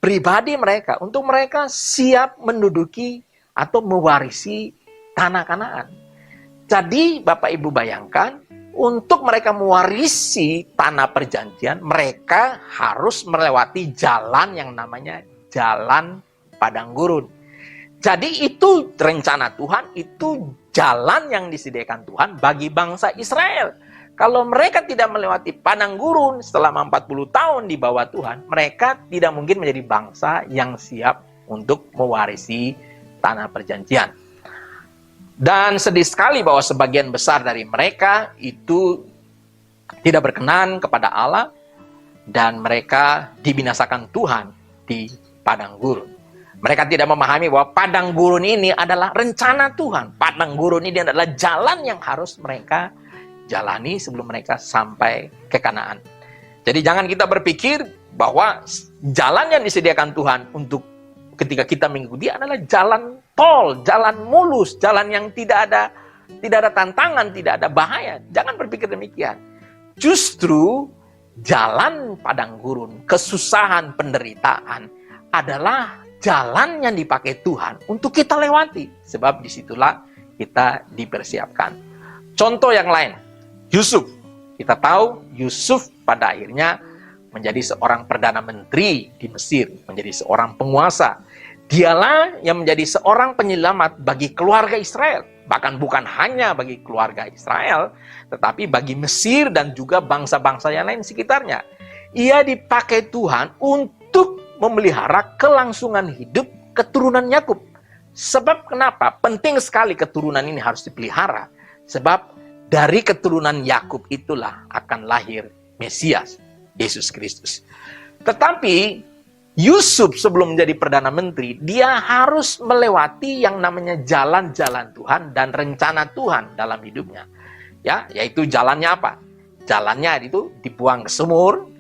pribadi mereka, untuk mereka siap menduduki atau mewarisi tanah Kanaan. Jadi Bapak Ibu bayangkan, untuk mereka mewarisi tanah perjanjian, mereka harus melewati jalan yang namanya jalan padang gurun. Jadi itu rencana Tuhan, itu jalan yang disediakan Tuhan bagi bangsa Israel. Kalau mereka tidak melewati padang gurun selama 40 tahun di bawah Tuhan, mereka tidak mungkin menjadi bangsa yang siap untuk mewarisi tanah perjanjian. Dan sedih sekali bahwa sebagian besar dari mereka itu tidak berkenan kepada Allah dan mereka dibinasakan Tuhan di padang gurun. Mereka tidak memahami bahwa padang gurun ini adalah rencana Tuhan. Padang gurun ini adalah jalan yang harus mereka jalani sebelum mereka sampai ke Kanaan. Jadi jangan kita berpikir bahwa jalan yang disediakan Tuhan untuk ketika kita mengikuti adalah jalan tol, jalan mulus, jalan yang tidak ada tantangan, tidak ada bahaya. Jangan berpikir demikian. Justru jalan padang gurun, kesusahan, penderitaan adalah jalan yang dipakai Tuhan untuk kita lewati. Sebab disitulah kita dipersiapkan. Contoh yang lain, Yusuf. Kita tahu Yusuf pada akhirnya menjadi seorang perdana menteri di Mesir, menjadi seorang penguasa. Dialah yang menjadi seorang penyelamat bagi keluarga Israel. Bahkan bukan hanya bagi keluarga Israel, tetapi bagi Mesir dan juga bangsa-bangsa yang lain sekitarnya. Ia dipakai Tuhan untuk memelihara kelangsungan hidup keturunan Yakub. Sebab kenapa? Penting sekali keturunan ini harus dipelihara. Sebab dari keturunan Yakub itulah akan lahir Mesias, Yesus Kristus. Tetapi Yusuf sebelum menjadi Perdana Menteri, dia harus melewati yang namanya jalan-jalan Tuhan dan rencana Tuhan dalam hidupnya. Ya, yaitu jalannya apa? Jalannya itu dibuang ke sumur,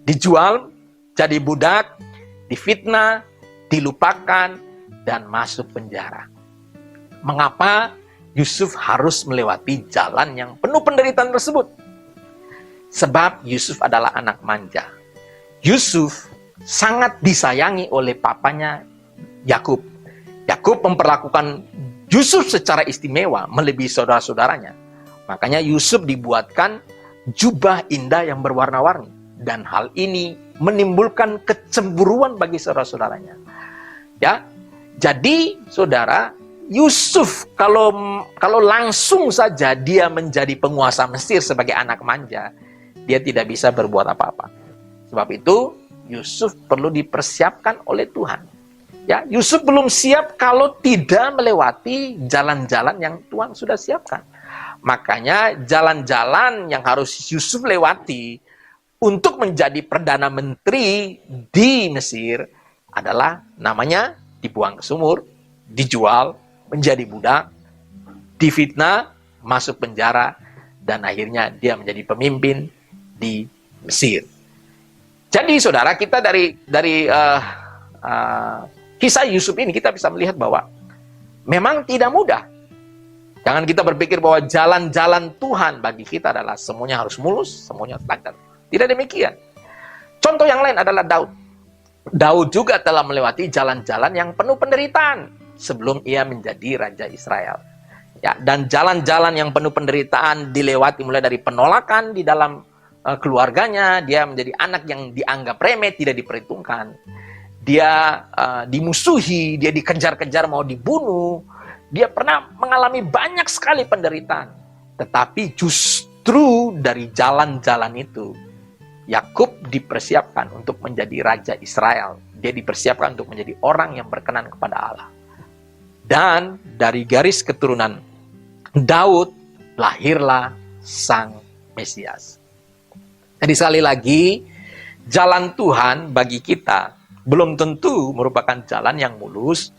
dijual, jadi budak, difitnah, dilupakan, dan masuk penjara. Mengapa Yusuf harus melewati jalan yang penuh penderitaan tersebut. Sebab Yusuf adalah anak manja. Yusuf sangat disayangi oleh papanya Yakub. Yakub memperlakukan Yusuf secara istimewa melebihi saudara-saudaranya. Makanya Yusuf dibuatkan jubah indah yang berwarna-warni. Dan hal ini menimbulkan kecemburuan bagi saudara-saudaranya. Ya, jadi saudara, Yusuf kalau langsung saja dia menjadi penguasa Mesir sebagai anak manja, dia tidak bisa berbuat apa-apa. Sebab itu Yusuf perlu dipersiapkan oleh Tuhan. Ya, Yusuf belum siap kalau tidak melewati jalan-jalan yang Tuhan sudah siapkan. Makanya jalan-jalan yang harus Yusuf lewati untuk menjadi Perdana Menteri di Mesir adalah namanya dibuang ke sumur, dijual, menjadi budak, difitnah, masuk penjara, dan akhirnya dia menjadi pemimpin di Mesir. Jadi saudara, kita dari kisah Yusuf ini kita bisa melihat bahwa memang tidak mudah. Jangan kita berpikir bahwa jalan-jalan Tuhan bagi kita adalah semuanya harus mulus, semuanya harus lancar. Tidak demikian. Contoh yang lain adalah Daud. Daud juga telah melewati jalan-jalan yang penuh penderitaan sebelum ia menjadi Raja Israel. Ya, dan jalan-jalan yang penuh penderitaan dilewati mulai dari penolakan di dalam keluarganya, dia menjadi anak yang dianggap remeh, tidak diperhitungkan. Dia dimusuhi, dia dikejar-kejar mau dibunuh. Dia pernah mengalami banyak sekali penderitaan. Tetapi justru dari jalan-jalan itu, Yakub dipersiapkan untuk menjadi Raja Israel. Dia dipersiapkan untuk menjadi orang yang berkenan kepada Allah. Dan dari garis keturunan Daud, lahirlah Sang Mesias. Jadi sekali lagi, jalan Tuhan bagi kita belum tentu merupakan jalan yang mulus.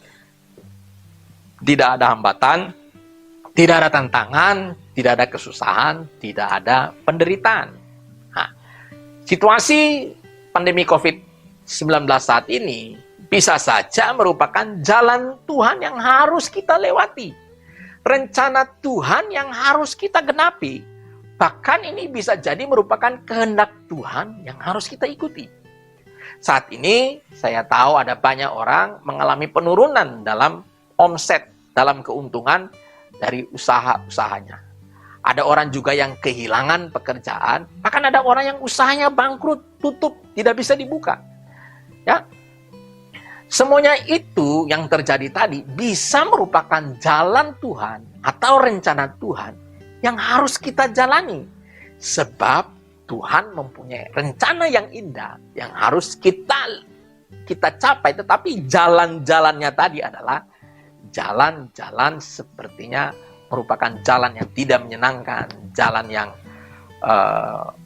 Tidak ada hambatan, tidak ada tantangan, tidak ada kesusahan, tidak ada penderitaan. Nah, situasi pandemi COVID-19 saat ini bisa saja merupakan jalan Tuhan yang harus kita lewati. Rencana Tuhan yang harus kita genapi. Bahkan ini bisa jadi merupakan kehendak Tuhan yang harus kita ikuti. Saat ini saya tahu ada banyak orang mengalami penurunan dalam omset, dalam keuntungan dari usaha-usahanya. Ada orang juga yang kehilangan pekerjaan, bahkan ada orang yang usahanya bangkrut, tutup, tidak bisa dibuka. Ya. Semuanya itu yang terjadi tadi bisa merupakan jalan Tuhan atau rencana Tuhan yang harus kita jalani. Sebab Tuhan mempunyai rencana yang indah yang harus kita capai, tetapi jalan-jalannya tadi adalah jalan-jalan sepertinya merupakan jalan yang tidak menyenangkan, jalan yang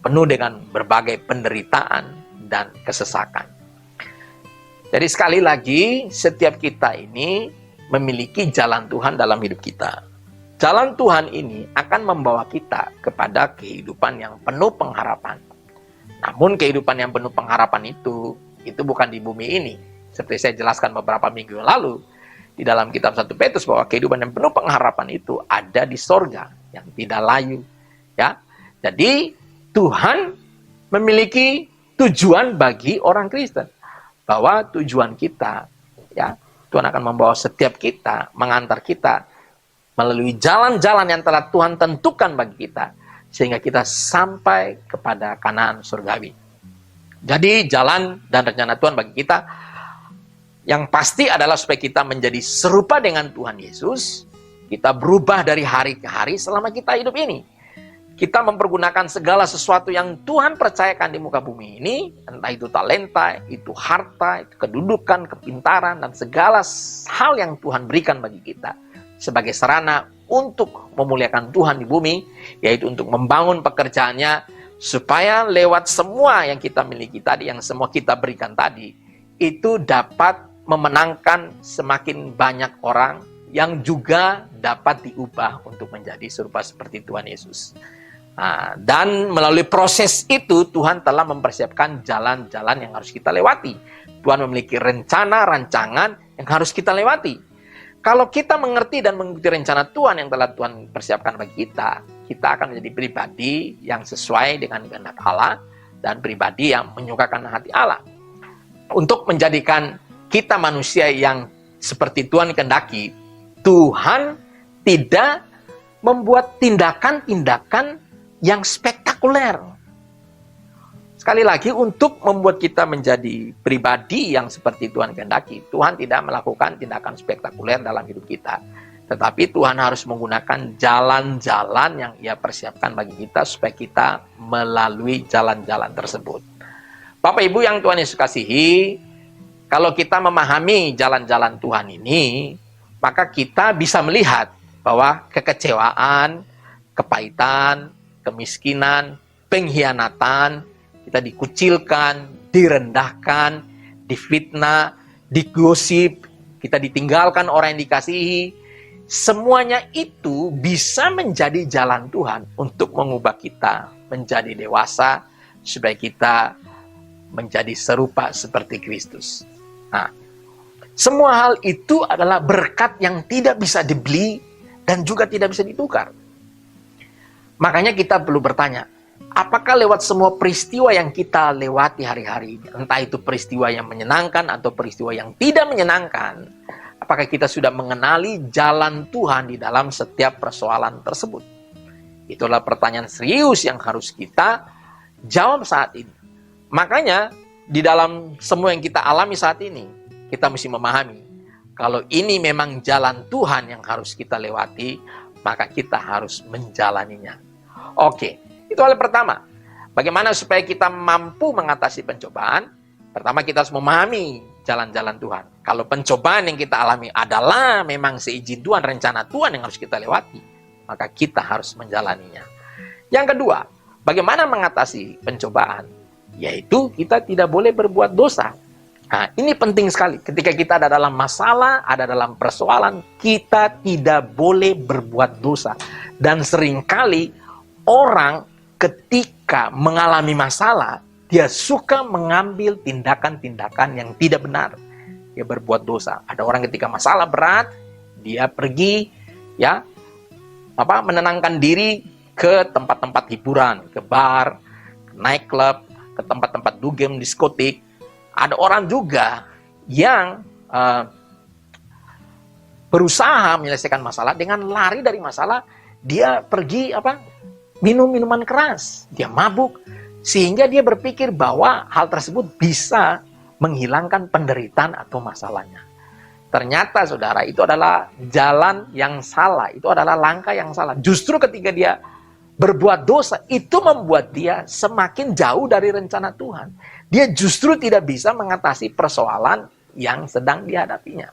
penuh dengan berbagai penderitaan dan kesesakan. Jadi sekali lagi, setiap kita ini memiliki jalan Tuhan dalam hidup kita. Jalan Tuhan ini akan membawa kita kepada kehidupan yang penuh pengharapan. Namun kehidupan yang penuh pengharapan itu bukan di bumi ini. Seperti saya jelaskan beberapa minggu yang lalu, di dalam kitab 1 Petrus bahwa kehidupan yang penuh pengharapan itu ada di sorga yang tidak layu. Ya, jadi Tuhan memiliki tujuan bagi orang Kristen, bahwa tujuan kita, ya, Tuhan akan membawa setiap kita, mengantar kita melalui jalan-jalan yang telah Tuhan tentukan bagi kita, sehingga kita sampai kepada Kanaan surgawi. Jadi jalan dan rencana Tuhan bagi kita yang pasti adalah supaya kita menjadi serupa dengan Tuhan Yesus. Kita berubah dari hari ke hari selama kita hidup ini. Kita mempergunakan segala sesuatu yang Tuhan percayakan di muka bumi ini. Entah itu talenta, itu harta, itu kedudukan, kepintaran, dan segala hal yang Tuhan berikan bagi kita. Sebagai sarana untuk memuliakan Tuhan di bumi. Yaitu untuk membangun pekerjaannya. Supaya lewat semua yang kita miliki tadi, yang semua kita berikan tadi, itu dapat memenangkan semakin banyak orang yang juga dapat diubah untuk menjadi serupa seperti Tuhan Yesus. Nah, dan melalui proses itu Tuhan telah mempersiapkan jalan-jalan yang harus kita lewati. Tuhan memiliki rencana, rancangan yang harus kita lewati. Kalau kita mengerti dan mengikuti rencana Tuhan yang telah Tuhan persiapkan bagi kita, kita akan menjadi pribadi yang sesuai dengan kehendak Allah dan pribadi yang menyukakan hati Allah. Untuk menjadikan kita manusia yang seperti Tuhan kehendaki, Tuhan tidak membuat tindakan-tindakan yang spektakuler. Sekali lagi, untuk membuat kita menjadi pribadi yang seperti Tuhan kehendaki, Tuhan tidak melakukan tindakan spektakuler dalam hidup kita. Tetapi Tuhan harus menggunakan jalan-jalan yang Ia persiapkan bagi kita supaya kita melalui jalan-jalan tersebut. Bapak Ibu yang Tuhan Yesus kasihi, kalau kita memahami jalan-jalan Tuhan ini, maka kita bisa melihat bahwa kekecewaan, kepahitan, kemiskinan, pengkhianatan, kita dikucilkan, direndahkan, difitnah, digosip, kita ditinggalkan orang yang dikasihi. Semuanya itu bisa menjadi jalan Tuhan untuk mengubah kita menjadi dewasa, supaya kita menjadi serupa seperti Kristus. Nah, semua hal itu adalah berkat yang tidak bisa dibeli dan juga tidak bisa ditukar. Makanya kita perlu bertanya, apakah lewat semua peristiwa yang kita lewati hari-hari ini, entah itu peristiwa yang menyenangkan atau peristiwa yang tidak menyenangkan, apakah kita sudah mengenali jalan Tuhan di dalam setiap persoalan tersebut? Itulah pertanyaan serius yang harus kita jawab saat ini. Makanya di dalam semua yang kita alami saat ini, kita mesti memahami, kalau ini memang jalan Tuhan yang harus kita lewati, maka kita harus menjalaninya. Oke. Itu hal pertama. Bagaimana supaya kita mampu mengatasi pencobaan? Pertama, kita harus memahami jalan-jalan Tuhan. Kalau pencobaan yang kita alami adalah memang seizin Tuhan, rencana Tuhan yang harus kita lewati, maka kita harus menjalaninya. Yang kedua, bagaimana mengatasi pencobaan? Yaitu kita tidak boleh berbuat dosa. Nah, ini penting sekali. Ketika kita ada dalam masalah, ada dalam persoalan, kita tidak boleh berbuat dosa. Dan seringkali orang ketika mengalami masalah, dia suka mengambil tindakan-tindakan yang tidak benar. Dia berbuat dosa. Ada orang ketika masalah berat, dia pergi menenangkan diri ke tempat-tempat hiburan, ke bar, ke nightclub, ke tempat-tempat dugem, diskotik. Ada orang juga yang berusaha menyelesaikan masalah dengan lari dari masalah. Dia pergi minum minuman keras, dia mabuk, sehingga dia berpikir bahwa hal tersebut bisa menghilangkan penderitaan atau masalahnya. Ternyata saudara, itu adalah jalan yang salah, itu adalah langkah yang salah. Justru ketika dia berbuat dosa, itu membuat dia semakin jauh dari rencana Tuhan. Dia justru tidak bisa mengatasi persoalan yang sedang dihadapinya.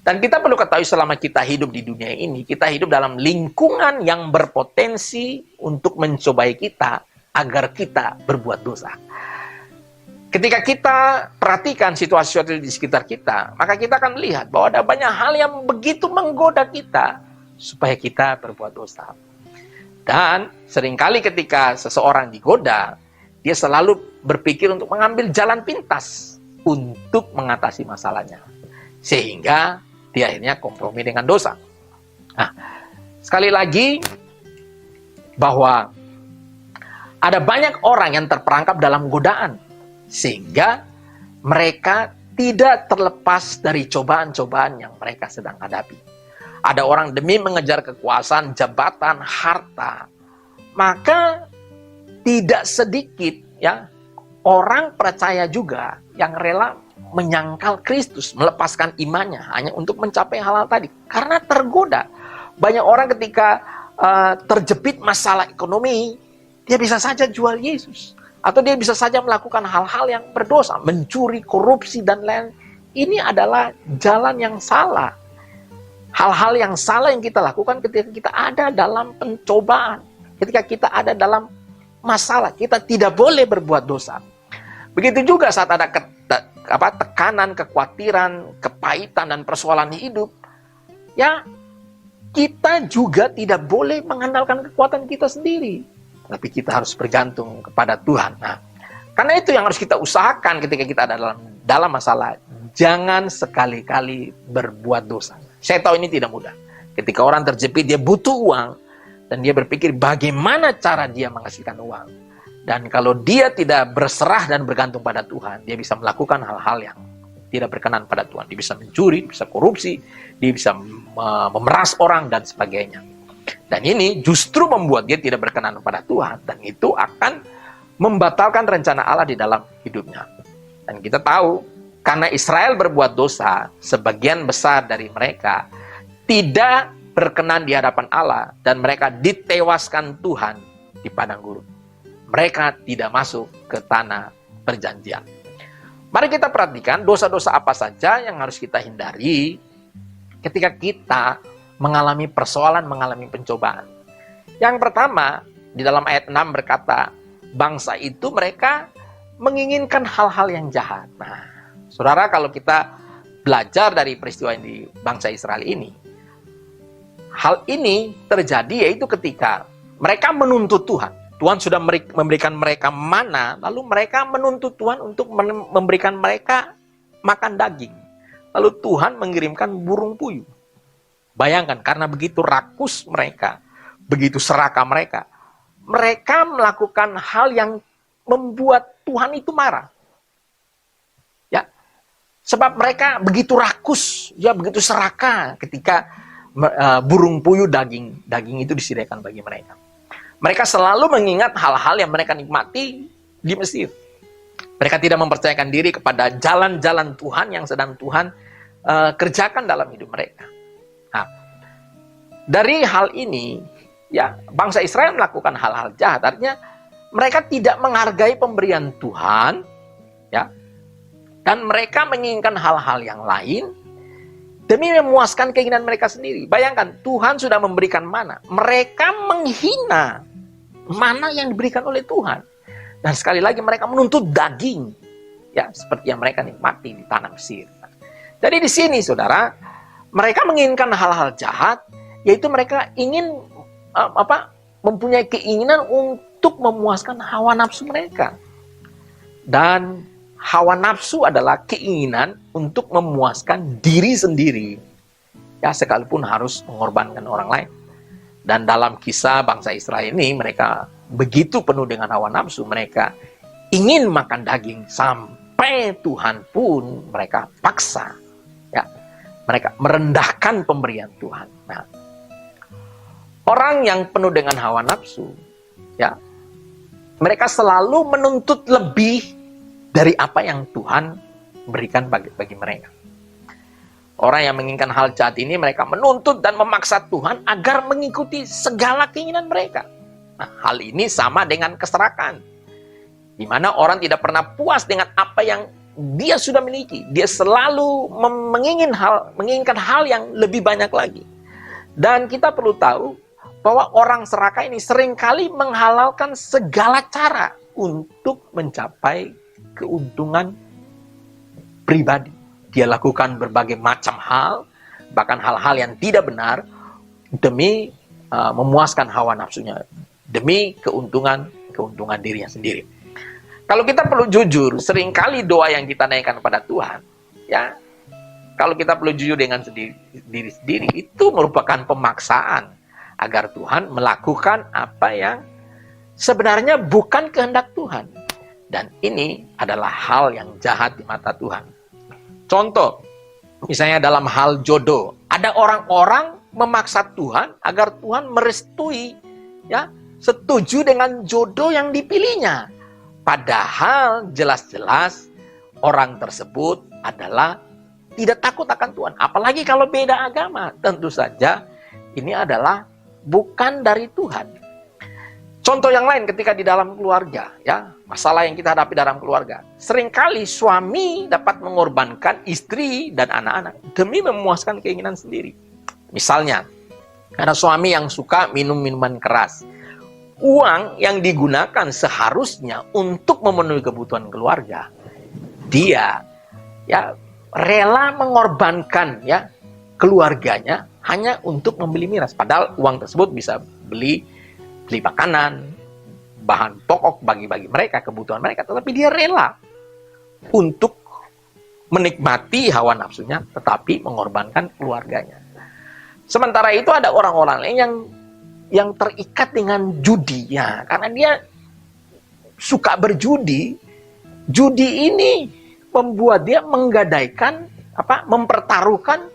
Dan kita perlu ketahui, selama kita hidup di dunia ini, kita hidup dalam lingkungan yang berpotensi untuk mencobai kita agar kita berbuat dosa. Ketika kita perhatikan situasi-situasi di sekitar kita, maka kita akan melihat bahwa ada banyak hal yang begitu menggoda kita supaya kita berbuat dosa. Dan seringkali ketika seseorang digoda, dia selalu berpikir untuk mengambil jalan pintas untuk mengatasi masalahnya. Sehingga dia akhirnya kompromi dengan dosa. Nah, sekali lagi, bahwa ada banyak orang yang terperangkap dalam godaan, sehingga mereka tidak terlepas dari cobaan-cobaan yang mereka sedang hadapi. Ada orang demi mengejar kekuasaan, jabatan, harta, maka tidak sedikit orang percaya juga yang rela menyangkal Kristus, melepaskan imannya hanya untuk mencapai hal-hal tadi. Karena tergoda. Banyak orang ketika terjepit masalah ekonomi, dia bisa saja jual Yesus. Atau dia bisa saja melakukan hal-hal yang berdosa, mencuri, korupsi, dan lain. Ini adalah jalan yang salah. Hal-hal yang salah yang kita lakukan ketika kita ada dalam pencobaan. Ketika kita ada dalam masalah, kita tidak boleh berbuat dosa. Begitu juga saat ada tekanan, kekhawatiran, kepahitan, dan persoalan hidup, kita juga tidak boleh mengandalkan kekuatan kita sendiri. Tapi kita harus bergantung kepada Tuhan. Nah, karena itu yang harus kita usahakan ketika kita ada dalam masalah. Jangan sekali-kali berbuat dosa. Saya tahu ini tidak mudah. Ketika orang terjepit, dia butuh uang, dan dia berpikir bagaimana cara dia menghasilkan uang. Dan kalau dia tidak berserah dan bergantung pada Tuhan, dia bisa melakukan hal-hal yang tidak berkenan pada Tuhan. Dia bisa mencuri, bisa korupsi, dia bisa memeras orang, dan sebagainya. Dan ini justru membuat dia tidak berkenan pada Tuhan, dan itu akan membatalkan rencana Allah di dalam hidupnya. Dan kita tahu, karena Israel berbuat dosa, sebagian besar dari mereka tidak berkenan di hadapan Allah, dan mereka ditewaskan Tuhan di padang gurun. Mereka tidak masuk ke tanah perjanjian. Mari kita perhatikan dosa-dosa apa saja yang harus kita hindari ketika kita mengalami persoalan, mengalami pencobaan. Yang pertama, di dalam ayat 6 berkata, bangsa itu mereka menginginkan hal-hal yang jahat. Nah, saudara, kalau kita belajar dari peristiwa di bangsa Israel ini, hal ini terjadi yaitu ketika mereka menuntut Tuhan. Tuhan sudah memberikan mereka mana, lalu mereka menuntut Tuhan untuk memberikan mereka makan daging. Lalu Tuhan mengirimkan burung puyuh. Bayangkan, karena begitu rakus mereka, begitu serakah mereka, mereka melakukan hal yang membuat Tuhan itu marah. Ya, sebab mereka begitu rakus, ya begitu serakah ketika burung puyuh daging itu disediakan bagi mereka. Mereka selalu mengingat hal-hal yang mereka nikmati di Mesir. Mereka tidak mempercayakan diri kepada jalan-jalan Tuhan yang sedang Tuhan kerjakan dalam hidup mereka. Nah, dari hal ini, ya, bangsa Israel melakukan hal-hal jahat. Artinya mereka tidak menghargai pemberian Tuhan, ya, dan mereka menginginkan hal-hal yang lain demi memuaskan keinginan mereka sendiri. Bayangkan, Tuhan sudah memberikan mana. Mereka menghina mana yang diberikan oleh Tuhan. Dan sekali lagi mereka menuntut daging, ya, seperti yang mereka nikmati di tanah Mesir. Jadi di sini, saudara, mereka menginginkan hal-hal jahat, yaitu mereka ingin mempunyai keinginan untuk memuaskan hawa nafsu mereka. Dan hawa nafsu adalah keinginan untuk memuaskan diri sendiri, ya, sekalipun harus mengorbankan orang lain. Dan dalam kisah bangsa Israel ini, mereka begitu penuh dengan hawa nafsu, mereka ingin makan daging sampai Tuhan pun mereka paksa, ya, mereka merendahkan pemberian Tuhan. Nah, orang yang penuh dengan hawa nafsu, ya, mereka selalu menuntut lebih dari apa yang Tuhan berikan bagi mereka. Orang yang menginginkan hal jahat ini, mereka menuntut dan memaksa Tuhan agar mengikuti segala keinginan mereka. Nah, hal ini sama dengan keserakan, di mana orang tidak pernah puas dengan apa yang dia sudah miliki. Dia selalu menginginkan hal yang lebih banyak lagi. Dan kita perlu tahu bahwa orang serakah ini seringkali menghalalkan segala cara untuk mencapai keuntungan pribadi. Dia lakukan berbagai macam hal, bahkan hal-hal yang tidak benar, demi memuaskan hawa nafsunya, demi keuntungan dirinya sendiri. Kalau kita perlu jujur, seringkali doa yang kita naikkan kepada Tuhan, ya, kalau kita perlu jujur dengan diri sendiri, itu merupakan pemaksaan agar Tuhan melakukan apa yang sebenarnya bukan kehendak Tuhan. Dan ini adalah hal yang jahat di mata Tuhan. Contoh, misalnya dalam hal jodoh, ada orang-orang memaksa Tuhan agar Tuhan merestui, ya, setuju dengan jodoh yang dipilihnya. Padahal jelas-jelas orang tersebut adalah tidak takut akan Tuhan. Apalagi kalau beda agama, tentu saja ini adalah bukan dari Tuhan. Contoh yang lain ketika di dalam keluarga, ya, masalah yang kita hadapi dalam keluarga. Seringkali suami dapat mengorbankan istri dan anak-anak demi memuaskan keinginan sendiri. Misalnya, ada suami yang suka minum minuman keras. Uang yang digunakan seharusnya untuk memenuhi kebutuhan keluarga, dia, ya, rela mengorbankan, ya, keluarganya hanya untuk membeli miras. Padahal uang tersebut bisa beli makanan, bahan pokok bagi mereka, kebutuhan mereka, tetapi dia rela untuk menikmati hawa nafsunya, tetapi mengorbankan keluarganya. Sementara itu ada orang-orang lain yang terikat dengan judi, ya, karena dia suka berjudi. Judi ini membuat dia menggadaikan mempertaruhkan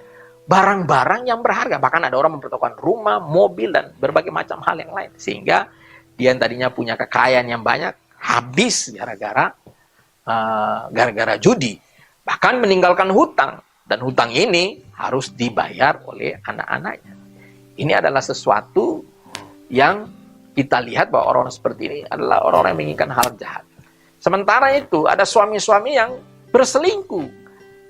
barang-barang yang berharga. Bahkan ada orang mempertaruhkan rumah, mobil, dan berbagai macam hal yang lain, sehingga dia yang tadinya punya kekayaan yang banyak habis gara-gara judi. Bahkan meninggalkan hutang, dan hutang ini harus dibayar oleh anak-anaknya. Ini adalah sesuatu yang kita lihat bahwa orang-orang seperti ini adalah orang-orang yang menginginkan hal jahat. Sementara itu ada suami-suami yang berselingkuh.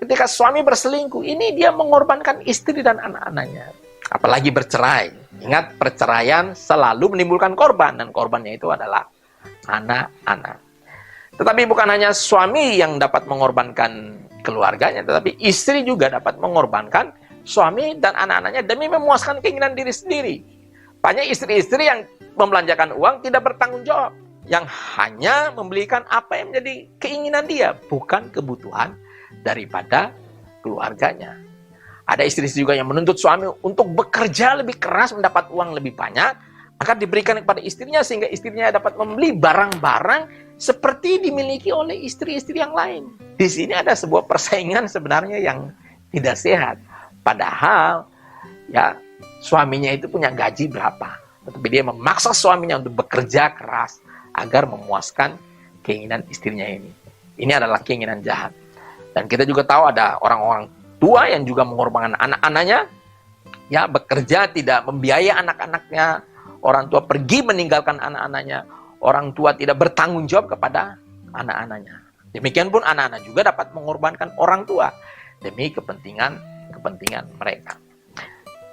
Ketika suami berselingkuh, ini dia mengorbankan istri dan anak-anaknya. Apalagi bercerai. Ingat, perceraian selalu menimbulkan korban, dan korbannya itu adalah anak-anak. Tetapi bukan hanya suami yang dapat mengorbankan keluarganya, tetapi istri juga dapat mengorbankan suami dan anak-anaknya demi memuaskan keinginan diri sendiri. Banyak istri-istri yang membelanjakan uang tidak bertanggung jawab, yang hanya membelikan apa yang menjadi keinginan dia, bukan kebutuhan daripada keluarganya. Ada istri-istri juga yang menuntut suami untuk bekerja lebih keras, mendapat uang lebih banyak, akan diberikan kepada istrinya, sehingga istrinya dapat membeli barang-barang seperti dimiliki oleh istri-istri yang lain. Di sini ada sebuah persaingan sebenarnya yang tidak sehat. Padahal ya suaminya itu punya gaji berapa, tetapi dia memaksa suaminya untuk bekerja keras agar memuaskan keinginan istrinya ini. Ini adalah keinginan jahat. Dan kita juga tahu ada orang-orang tua yang juga mengorbankan anak-anaknya, ya, bekerja tidak membiayai anak-anaknya, orang tua pergi meninggalkan anak-anaknya, orang tua tidak bertanggung jawab kepada anak-anaknya. Demikian pun anak-anak juga dapat mengorbankan orang tua demi kepentingan mereka.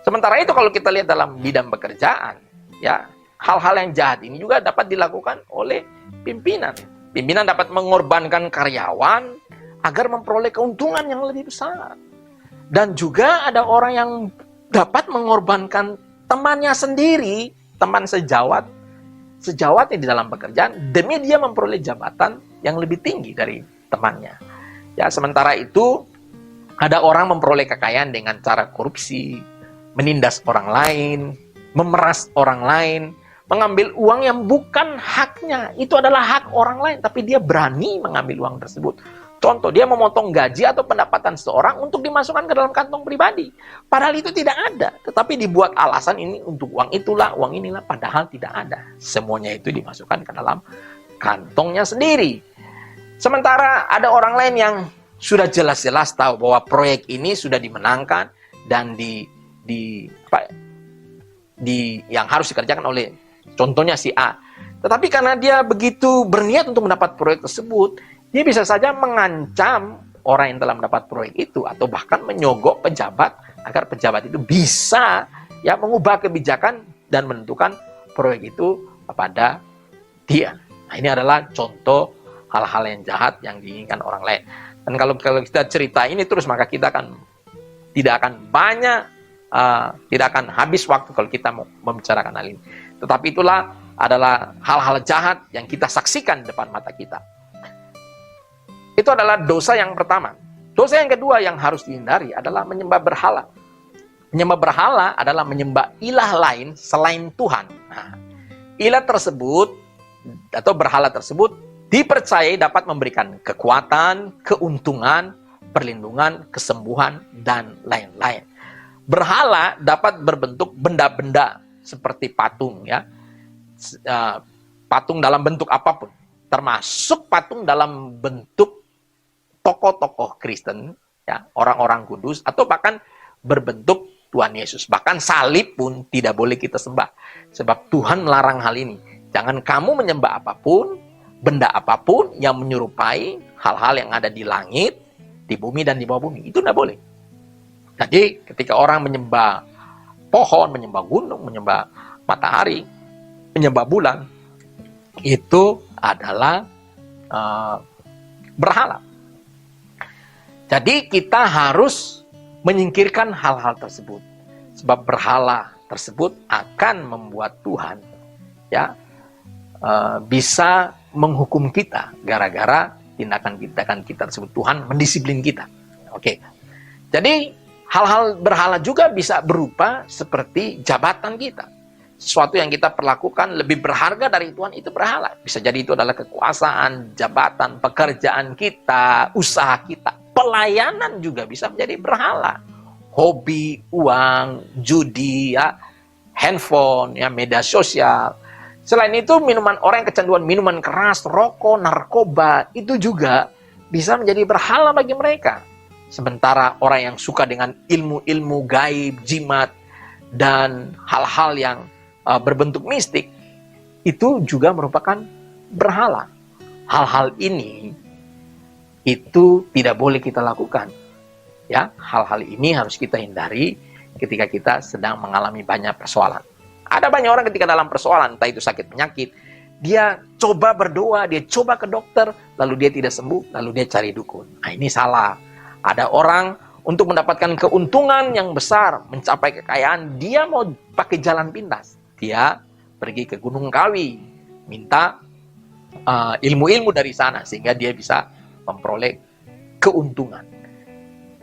Sementara itu kalau kita lihat dalam bidang pekerjaan, ya, hal-hal yang jahat ini juga dapat dilakukan oleh pimpinan. Pimpinan dapat mengorbankan karyawan agar memperoleh keuntungan yang lebih besar. Dan juga ada orang yang dapat mengorbankan temannya sendiri, teman sejawatnya di dalam pekerjaan, demi dia memperoleh jabatan yang lebih tinggi dari temannya. Ya, sementara itu ada orang memperoleh kekayaan dengan cara korupsi, menindas orang lain, memeras orang lain, mengambil uang yang bukan haknya. Itu adalah hak orang lain, tapi dia berani mengambil uang tersebut. Contoh, dia memotong gaji atau pendapatan seseorang untuk dimasukkan ke dalam kantong pribadi. Padahal itu tidak ada. Tetapi dibuat alasan ini untuk uang itulah, uang inilah. Padahal tidak ada. Semuanya itu dimasukkan ke dalam kantongnya sendiri. Sementara ada orang lain yang sudah jelas-jelas tahu bahwa proyek ini sudah dimenangkan dan yang harus dikerjakan oleh contohnya si A. Tetapi karena dia begitu berniat untuk mendapat proyek tersebut, dia bisa saja mengancam orang yang telah mendapat proyek itu, atau bahkan menyogok pejabat agar pejabat itu bisa ya mengubah kebijakan dan menentukan proyek itu kepada dia. Nah, ini adalah contoh hal-hal yang jahat yang diinginkan orang lain. Dan kalau kita cerita ini terus, maka kita tidak akan habis waktu kalau kita mau membicarakan hal ini. Tetapi itulah adalah hal-hal jahat yang kita saksikan di depan mata kita. Itu adalah dosa yang pertama. Dosa yang kedua yang harus dihindari adalah menyembah berhala. Menyembah berhala adalah menyembah ilah lain selain Tuhan. Nah, ilah tersebut atau berhala tersebut dipercayai dapat memberikan kekuatan, keuntungan, perlindungan, kesembuhan, dan lain-lain. Berhala dapat berbentuk benda-benda seperti patung, ya, patung dalam bentuk apapun, termasuk patung dalam bentuk tokoh-tokoh Kristen, ya, orang-orang kudus, atau bahkan berbentuk Tuhan Yesus. Bahkan salib pun tidak boleh kita sembah, sebab Tuhan melarang hal ini. Jangan kamu menyembah apapun, benda apapun yang menyerupai hal-hal yang ada di langit, di bumi, dan di bawah bumi. Itu tidak boleh. Jadi ketika orang menyembah pohon, menyembah gunung, menyembah matahari, menyembah bulan, itu adalah berhala. Jadi kita harus menyingkirkan hal-hal tersebut, sebab berhala tersebut akan membuat Tuhan, ya, bisa menghukum kita gara-gara tindakan kita tersebut. Tuhan mendisiplin kita. Oke. Jadi Hal-hal berhala juga bisa berupa seperti jabatan kita. Sesuatu yang kita perlakukan lebih berharga dari Tuhan itu berhala. Bisa jadi itu adalah kekuasaan, jabatan, pekerjaan kita, usaha kita. Pelayanan juga bisa menjadi berhala. Hobi, uang, judi, ya, handphone, ya, media sosial. Selain itu, orang yang kecanduan minuman keras, rokok, narkoba, itu juga bisa menjadi berhala bagi mereka. Sementara orang yang suka dengan ilmu-ilmu gaib, jimat, dan hal-hal yang berbentuk mistik, itu juga merupakan berhala. Hal-hal ini itu tidak boleh kita lakukan. Ya, hal-hal ini harus kita hindari ketika kita sedang mengalami banyak persoalan. Ada banyak orang ketika dalam persoalan, entah itu sakit penyakit, dia coba berdoa, dia coba ke dokter, lalu dia tidak sembuh, lalu dia cari dukun. Nah, ini salah. Ada orang untuk mendapatkan keuntungan yang besar, mencapai kekayaan, dia mau pakai jalan pintas. Dia pergi ke Gunung Kawi, minta ilmu-ilmu dari sana, sehingga dia bisa memperoleh keuntungan.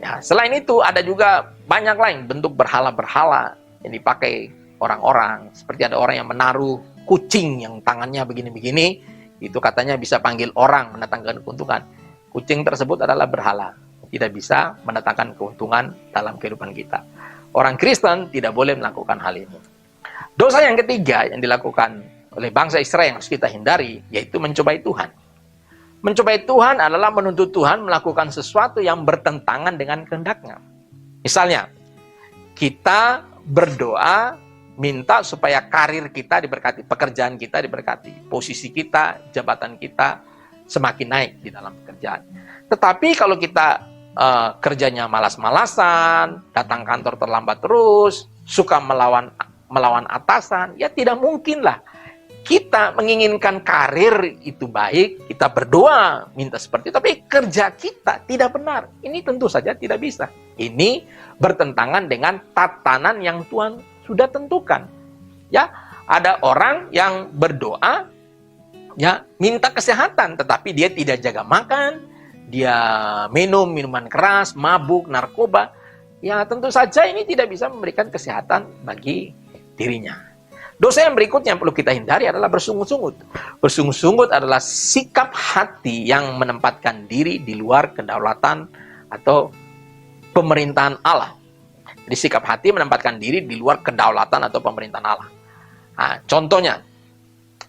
Ya, selain itu, ada juga banyak lain bentuk berhala-berhala yang dipakai orang-orang. Seperti ada orang yang menaruh kucing yang tangannya begini-begini, itu katanya bisa panggil orang, mendatangkan keuntungan. Kucing tersebut adalah berhala. Tidak bisa mendatangkan keuntungan dalam kehidupan kita. Orang Kristen tidak boleh melakukan hal ini. Dosa yang ketiga yang dilakukan oleh bangsa Israel yang harus kita hindari, yaitu mencobai Tuhan. Mencobai Tuhan adalah menuntut Tuhan melakukan sesuatu yang bertentangan dengan kehendak-Nya. Misalnya, kita berdoa, minta supaya karir kita diberkati, pekerjaan kita diberkati, posisi kita, jabatan kita semakin naik di dalam pekerjaan. Tetapi kalau kita kerjanya malas-malasan, datang kantor terlambat terus, suka melawan atasan, ya tidak mungkinlah kita menginginkan karir itu baik, kita berdoa minta seperti itu, tapi kerja kita tidak benar. Ini tentu saja tidak bisa. Ini bertentangan dengan tatanan yang Tuhan sudah tentukan. Ya, ada orang yang berdoa, ya, minta kesehatan, tetapi dia tidak jaga makan, dia minum minuman keras, mabuk, narkoba, ya tentu saja ini tidak bisa memberikan kesehatan bagi dirinya. Dosa yang berikutnya yang perlu kita hindari adalah bersungut-sungut. Bersungut-sungut adalah sikap hati yang menempatkan diri di luar kedaulatan atau pemerintahan Allah. Jadi sikap hati menempatkan diri di luar kedaulatan atau pemerintahan Allah. Nah, contohnya,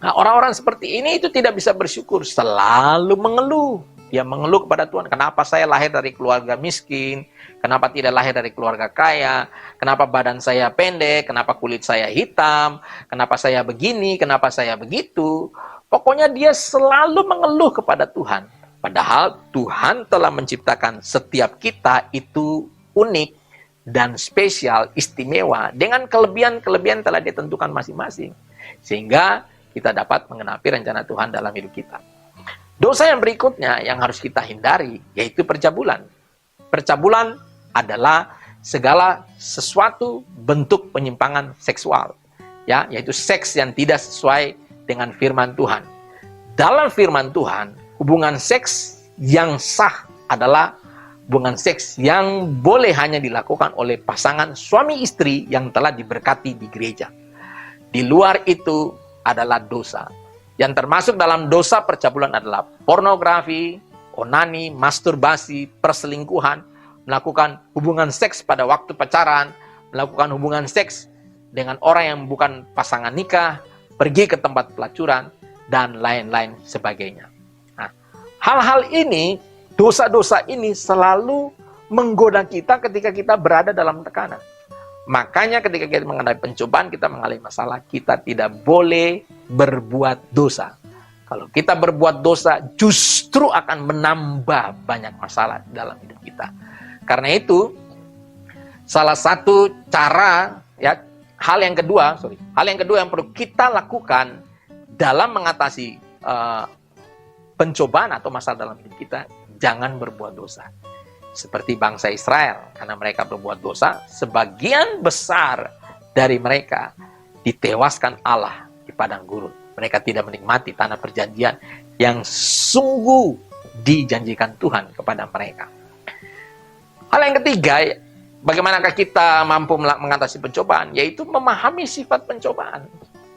orang-orang seperti ini itu tidak bisa bersyukur, selalu mengeluh. Dia mengeluh kepada Tuhan, kenapa saya lahir dari keluarga miskin, kenapa tidak lahir dari keluarga kaya, kenapa badan saya pendek, kenapa kulit saya hitam, kenapa saya begini, kenapa saya begitu. Pokoknya dia selalu mengeluh kepada Tuhan. Padahal Tuhan telah menciptakan setiap kita itu unik dan spesial, istimewa, dengan kelebihan-kelebihan telah ditentukan masing-masing. Sehingga kita dapat mengenapi rencana Tuhan dalam hidup kita. Dosa yang berikutnya yang harus kita hindari, yaitu percabulan. Percabulan adalah segala sesuatu bentuk penyimpangan seksual, ya, yaitu seks yang tidak sesuai dengan firman Tuhan. Dalam firman Tuhan, hubungan seks yang sah adalah hubungan seks yang boleh hanya dilakukan oleh pasangan suami istri yang telah diberkati di gereja. Di luar itu adalah dosa. Yang termasuk dalam dosa percabulan adalah pornografi, onani, masturbasi, perselingkuhan, melakukan hubungan seks pada waktu pacaran, melakukan hubungan seks dengan orang yang bukan pasangan nikah, pergi ke tempat pelacuran, dan lain-lain sebagainya. Nah, hal-hal ini, dosa-dosa ini selalu menggoda kita ketika kita berada dalam tekanan. Makanya ketika kita menghadapi pencobaan, kita mengalami masalah, kita tidak boleh berbuat dosa. Kalau kita berbuat dosa, justru akan menambah banyak masalah dalam hidup kita. Karena itu, salah satu cara, ya, hal yang kedua yang perlu kita lakukan dalam mengatasi pencobaan atau masalah dalam hidup kita, jangan berbuat dosa. Seperti bangsa Israel, karena mereka berbuat dosa, sebagian besar dari mereka ditewaskan Allah di padang gurun. Mereka tidak menikmati tanah perjanjian yang sungguh dijanjikan Tuhan kepada mereka. Hal yang ketiga bagaimanakah kita mampu mengatasi pencobaan? Yaitu memahami sifat pencobaan.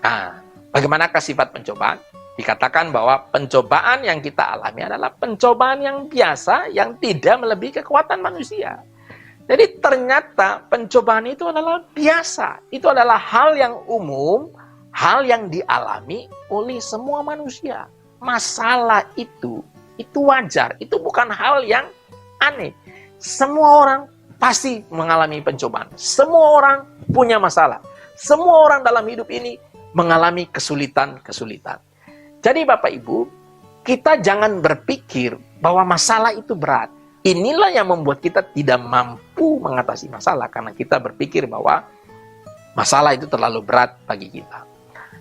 Nah, bagaimanakah sifat pencobaan? Dikatakan bahwa pencobaan yang kita alami adalah pencobaan yang biasa, yang tidak melebihi kekuatan manusia. Jadi ternyata pencobaan itu adalah biasa. Itu adalah hal yang umum, hal yang dialami oleh semua manusia. Masalah itu wajar. Itu bukan hal yang aneh. Semua orang pasti mengalami pencobaan. Semua orang punya masalah. Semua orang dalam hidup ini mengalami kesulitan-kesulitan. Jadi Bapak Ibu, kita jangan berpikir bahwa masalah itu berat. Inilah yang membuat kita tidak mampu mengatasi masalah. Karena kita berpikir bahwa masalah itu terlalu berat bagi kita.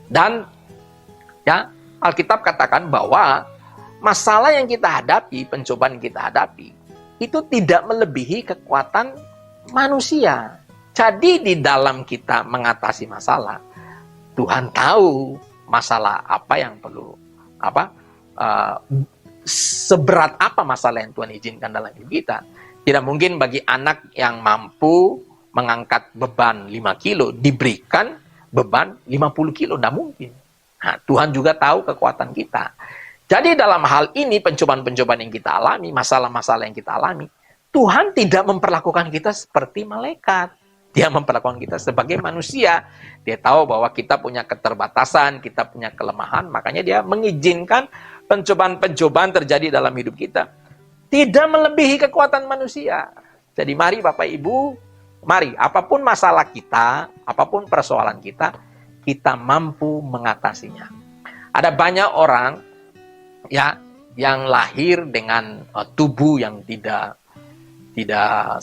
Dan ya, Alkitab katakan bahwa masalah yang kita hadapi, pencobaan yang kita hadapi, itu tidak melebihi kekuatan manusia. Jadi di dalam kita mengatasi masalah, Tuhan tahu masalah apa yang perlu, seberat apa masalah yang Tuhan izinkan dalam hidup kita. Tidak mungkin bagi anak yang mampu mengangkat beban 5 kilo diberikan beban 50 kilo, tidak mungkin. Nah, Tuhan juga tahu kekuatan kita. Jadi dalam hal ini, pencobaan-pencobaan yang kita alami, masalah-masalah yang kita alami, Tuhan tidak memperlakukan kita seperti malaikat. Dia memperlakukan kita sebagai manusia. Dia tahu bahwa kita punya keterbatasan, kita punya kelemahan, makanya dia mengizinkan pencobaan-pencobaan terjadi dalam hidup kita. Tidak melebihi kekuatan manusia. Jadi mari Bapak Ibu, mari apapun masalah kita, apapun persoalan kita mampu mengatasinya. Ada banyak orang ya yang lahir dengan tubuh yang tidak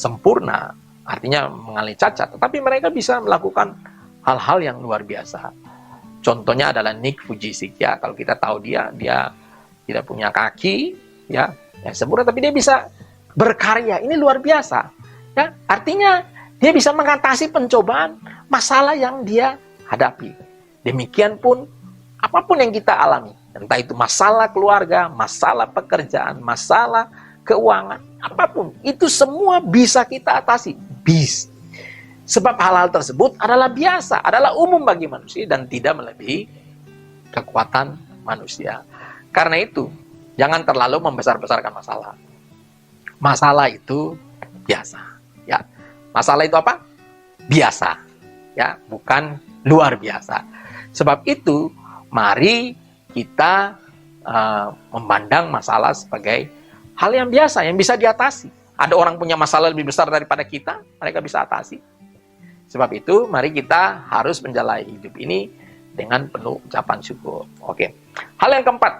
sempurna, artinya mengalami cacat, tetapi mereka bisa melakukan hal-hal yang luar biasa. Contohnya adalah Nick Vujicic, ya. Kalau kita tahu dia tidak punya kaki, ya sempurna, tapi dia bisa berkarya. Ini luar biasa, ya. Artinya dia bisa mengatasi pencobaan masalah yang dia hadapi. Demikian pun apapun yang kita alami, entah itu masalah keluarga, masalah pekerjaan, masalah keuangan, apapun, itu semua bisa kita atasi. Bis. Sebab hal-hal tersebut adalah biasa, adalah umum bagi manusia dan tidak melebihi kekuatan manusia. Karena itu, jangan terlalu membesar-besarkan masalah. Masalah itu biasa, ya. Masalah itu apa? Biasa, ya, bukan luar biasa. Sebab itu, mari kita memandang masalah sebagai hal yang biasa, yang bisa diatasi. Ada orang punya masalah lebih besar daripada kita, mereka bisa atasi. Sebab itu, mari kita harus menjalani hidup ini dengan penuh ucapan syukur. Oke. Hal yang keempat,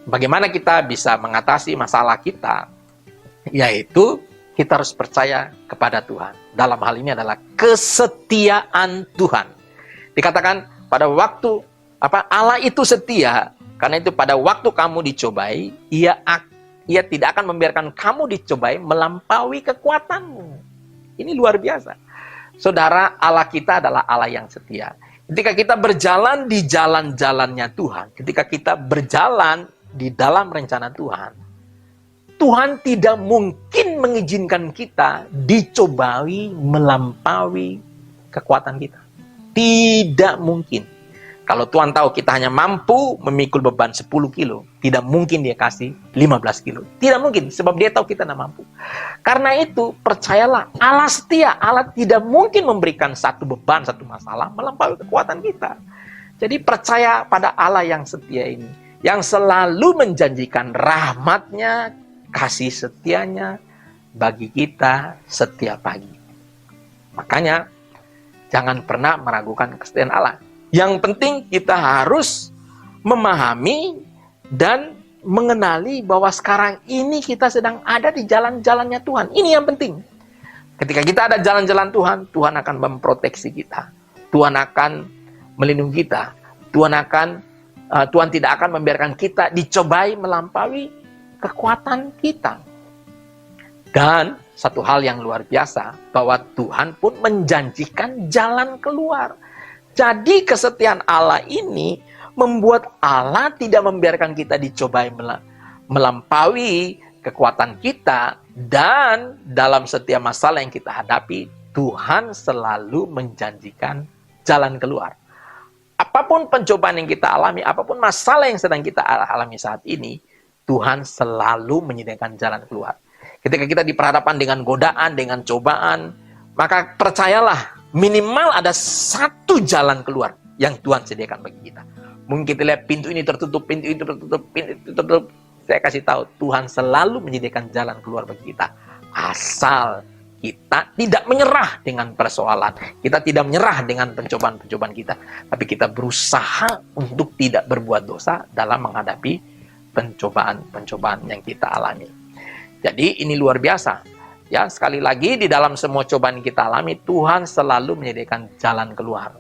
bagaimana kita bisa mengatasi masalah kita, yaitu kita harus percaya kepada Tuhan. Dalam hal ini adalah kesetiaan Tuhan. Dikatakan pada waktu Allah itu setia, karena itu pada waktu kamu dicobai, ia tidak akan membiarkan kamu dicobai melampaui kekuatanmu. Ini luar biasa. Saudara, Allah kita adalah Allah yang setia. Ketika kita berjalan di jalan-jalannya Tuhan, ketika kita berjalan di dalam rencana Tuhan, Tuhan tidak mungkin mengizinkan kita dicobai melampaui kekuatan kita. Tidak mungkin. Kalau Tuhan tahu kita hanya mampu memikul beban 10 kilo, tidak mungkin dia kasih 15 kilo. Tidak mungkin, sebab dia tahu kita tidak mampu. Karena itu, percayalah, Allah setia. Allah tidak mungkin memberikan satu beban, satu masalah melampaui kekuatan kita. Jadi percaya pada Allah yang setia ini, yang selalu menjanjikan rahmat-Nya, kasih setianya bagi kita setiap pagi. Makanya, jangan pernah meragukan kesetiaan Allah. Yang penting kita harus memahami dan mengenali bahwa sekarang ini kita sedang ada di jalan-jalannya Tuhan. Ini yang penting. Ketika kita ada jalan-jalan Tuhan, Tuhan akan memproteksi kita. Tuhan akan melindungi kita. Tuhan tidak akan membiarkan kita dicobai melampaui kekuatan kita. Dan satu hal yang luar biasa, bahwa Tuhan pun menjanjikan jalan keluar. Jadi kesetiaan Allah ini membuat Allah tidak membiarkan kita dicobai melampaui kekuatan kita, dan dalam setiap masalah yang kita hadapi, Tuhan selalu menjanjikan jalan keluar. Apapun pencobaan yang kita alami, apapun masalah yang sedang kita alami saat ini, Tuhan selalu menyediakan jalan keluar. Ketika kita diperhadapkan dengan godaan, dengan cobaan, maka percayalah, minimal ada satu jalan keluar yang Tuhan sediakan bagi kita. Mungkin kita lihat pintu ini tertutup, pintu itu tertutup, pintu itu tertutup. Saya kasih tahu, Tuhan selalu menyediakan jalan keluar bagi kita. Asal kita tidak menyerah dengan persoalan. Kita tidak menyerah dengan pencobaan-pencobaan kita. Tapi kita berusaha untuk tidak berbuat dosa dalam menghadapi pencobaan-pencobaan yang kita alami. Jadi ini luar biasa. Ya, sekali lagi di dalam semua cobaan yang kita alami, Tuhan selalu menyediakan jalan keluar.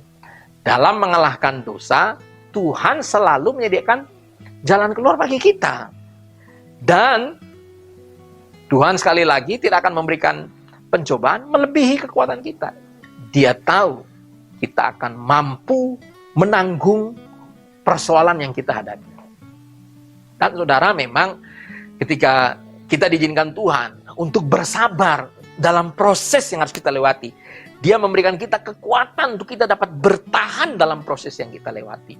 Dalam mengalahkan dosa, Tuhan selalu menyediakan jalan keluar bagi kita. Dan Tuhan sekali lagi tidak akan memberikan pencobaan melebihi kekuatan kita. Dia tahu kita akan mampu menanggung persoalan yang kita hadapi. Dan saudara, memang ketika kita diizinkan Tuhan untuk bersabar dalam proses yang harus kita lewati, Dia memberikan kita kekuatan untuk kita dapat bertahan dalam proses yang kita lewati.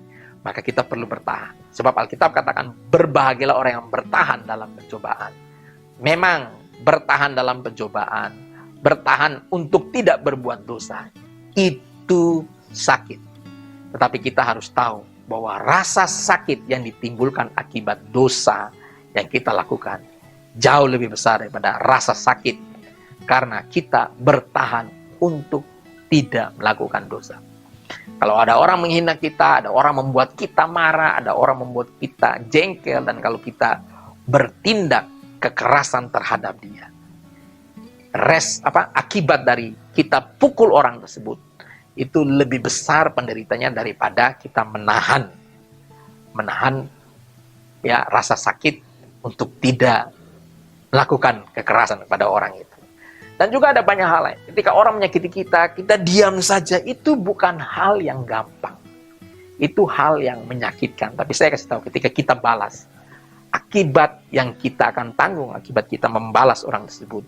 Maka kita perlu bertahan. Sebab Alkitab katakan, berbahagialah orang yang bertahan dalam pencobaan. Memang bertahan dalam pencobaan, bertahan untuk tidak berbuat dosa, itu sakit. Tetapi kita harus tahu bahwa rasa sakit yang ditimbulkan akibat dosa yang kita lakukan jauh lebih besar daripada rasa sakit karena kita bertahan untuk tidak melakukan dosa. Kalau ada orang menghina kita, ada orang membuat kita marah, ada orang membuat kita jengkel, dan kalau kita bertindak kekerasan terhadap dia, akibat dari kita pukul orang tersebut itu lebih besar penderitanya daripada kita menahan ya rasa sakit untuk tidak melakukan kekerasan kepada orang itu. Dan juga ada banyak hal lain. Ketika orang menyakiti kita, kita diam saja, itu bukan hal yang gampang. Itu hal yang menyakitkan. Tapi saya kasih tahu, ketika kita balas, akibat yang kita akan tanggung, akibat kita membalas orang tersebut,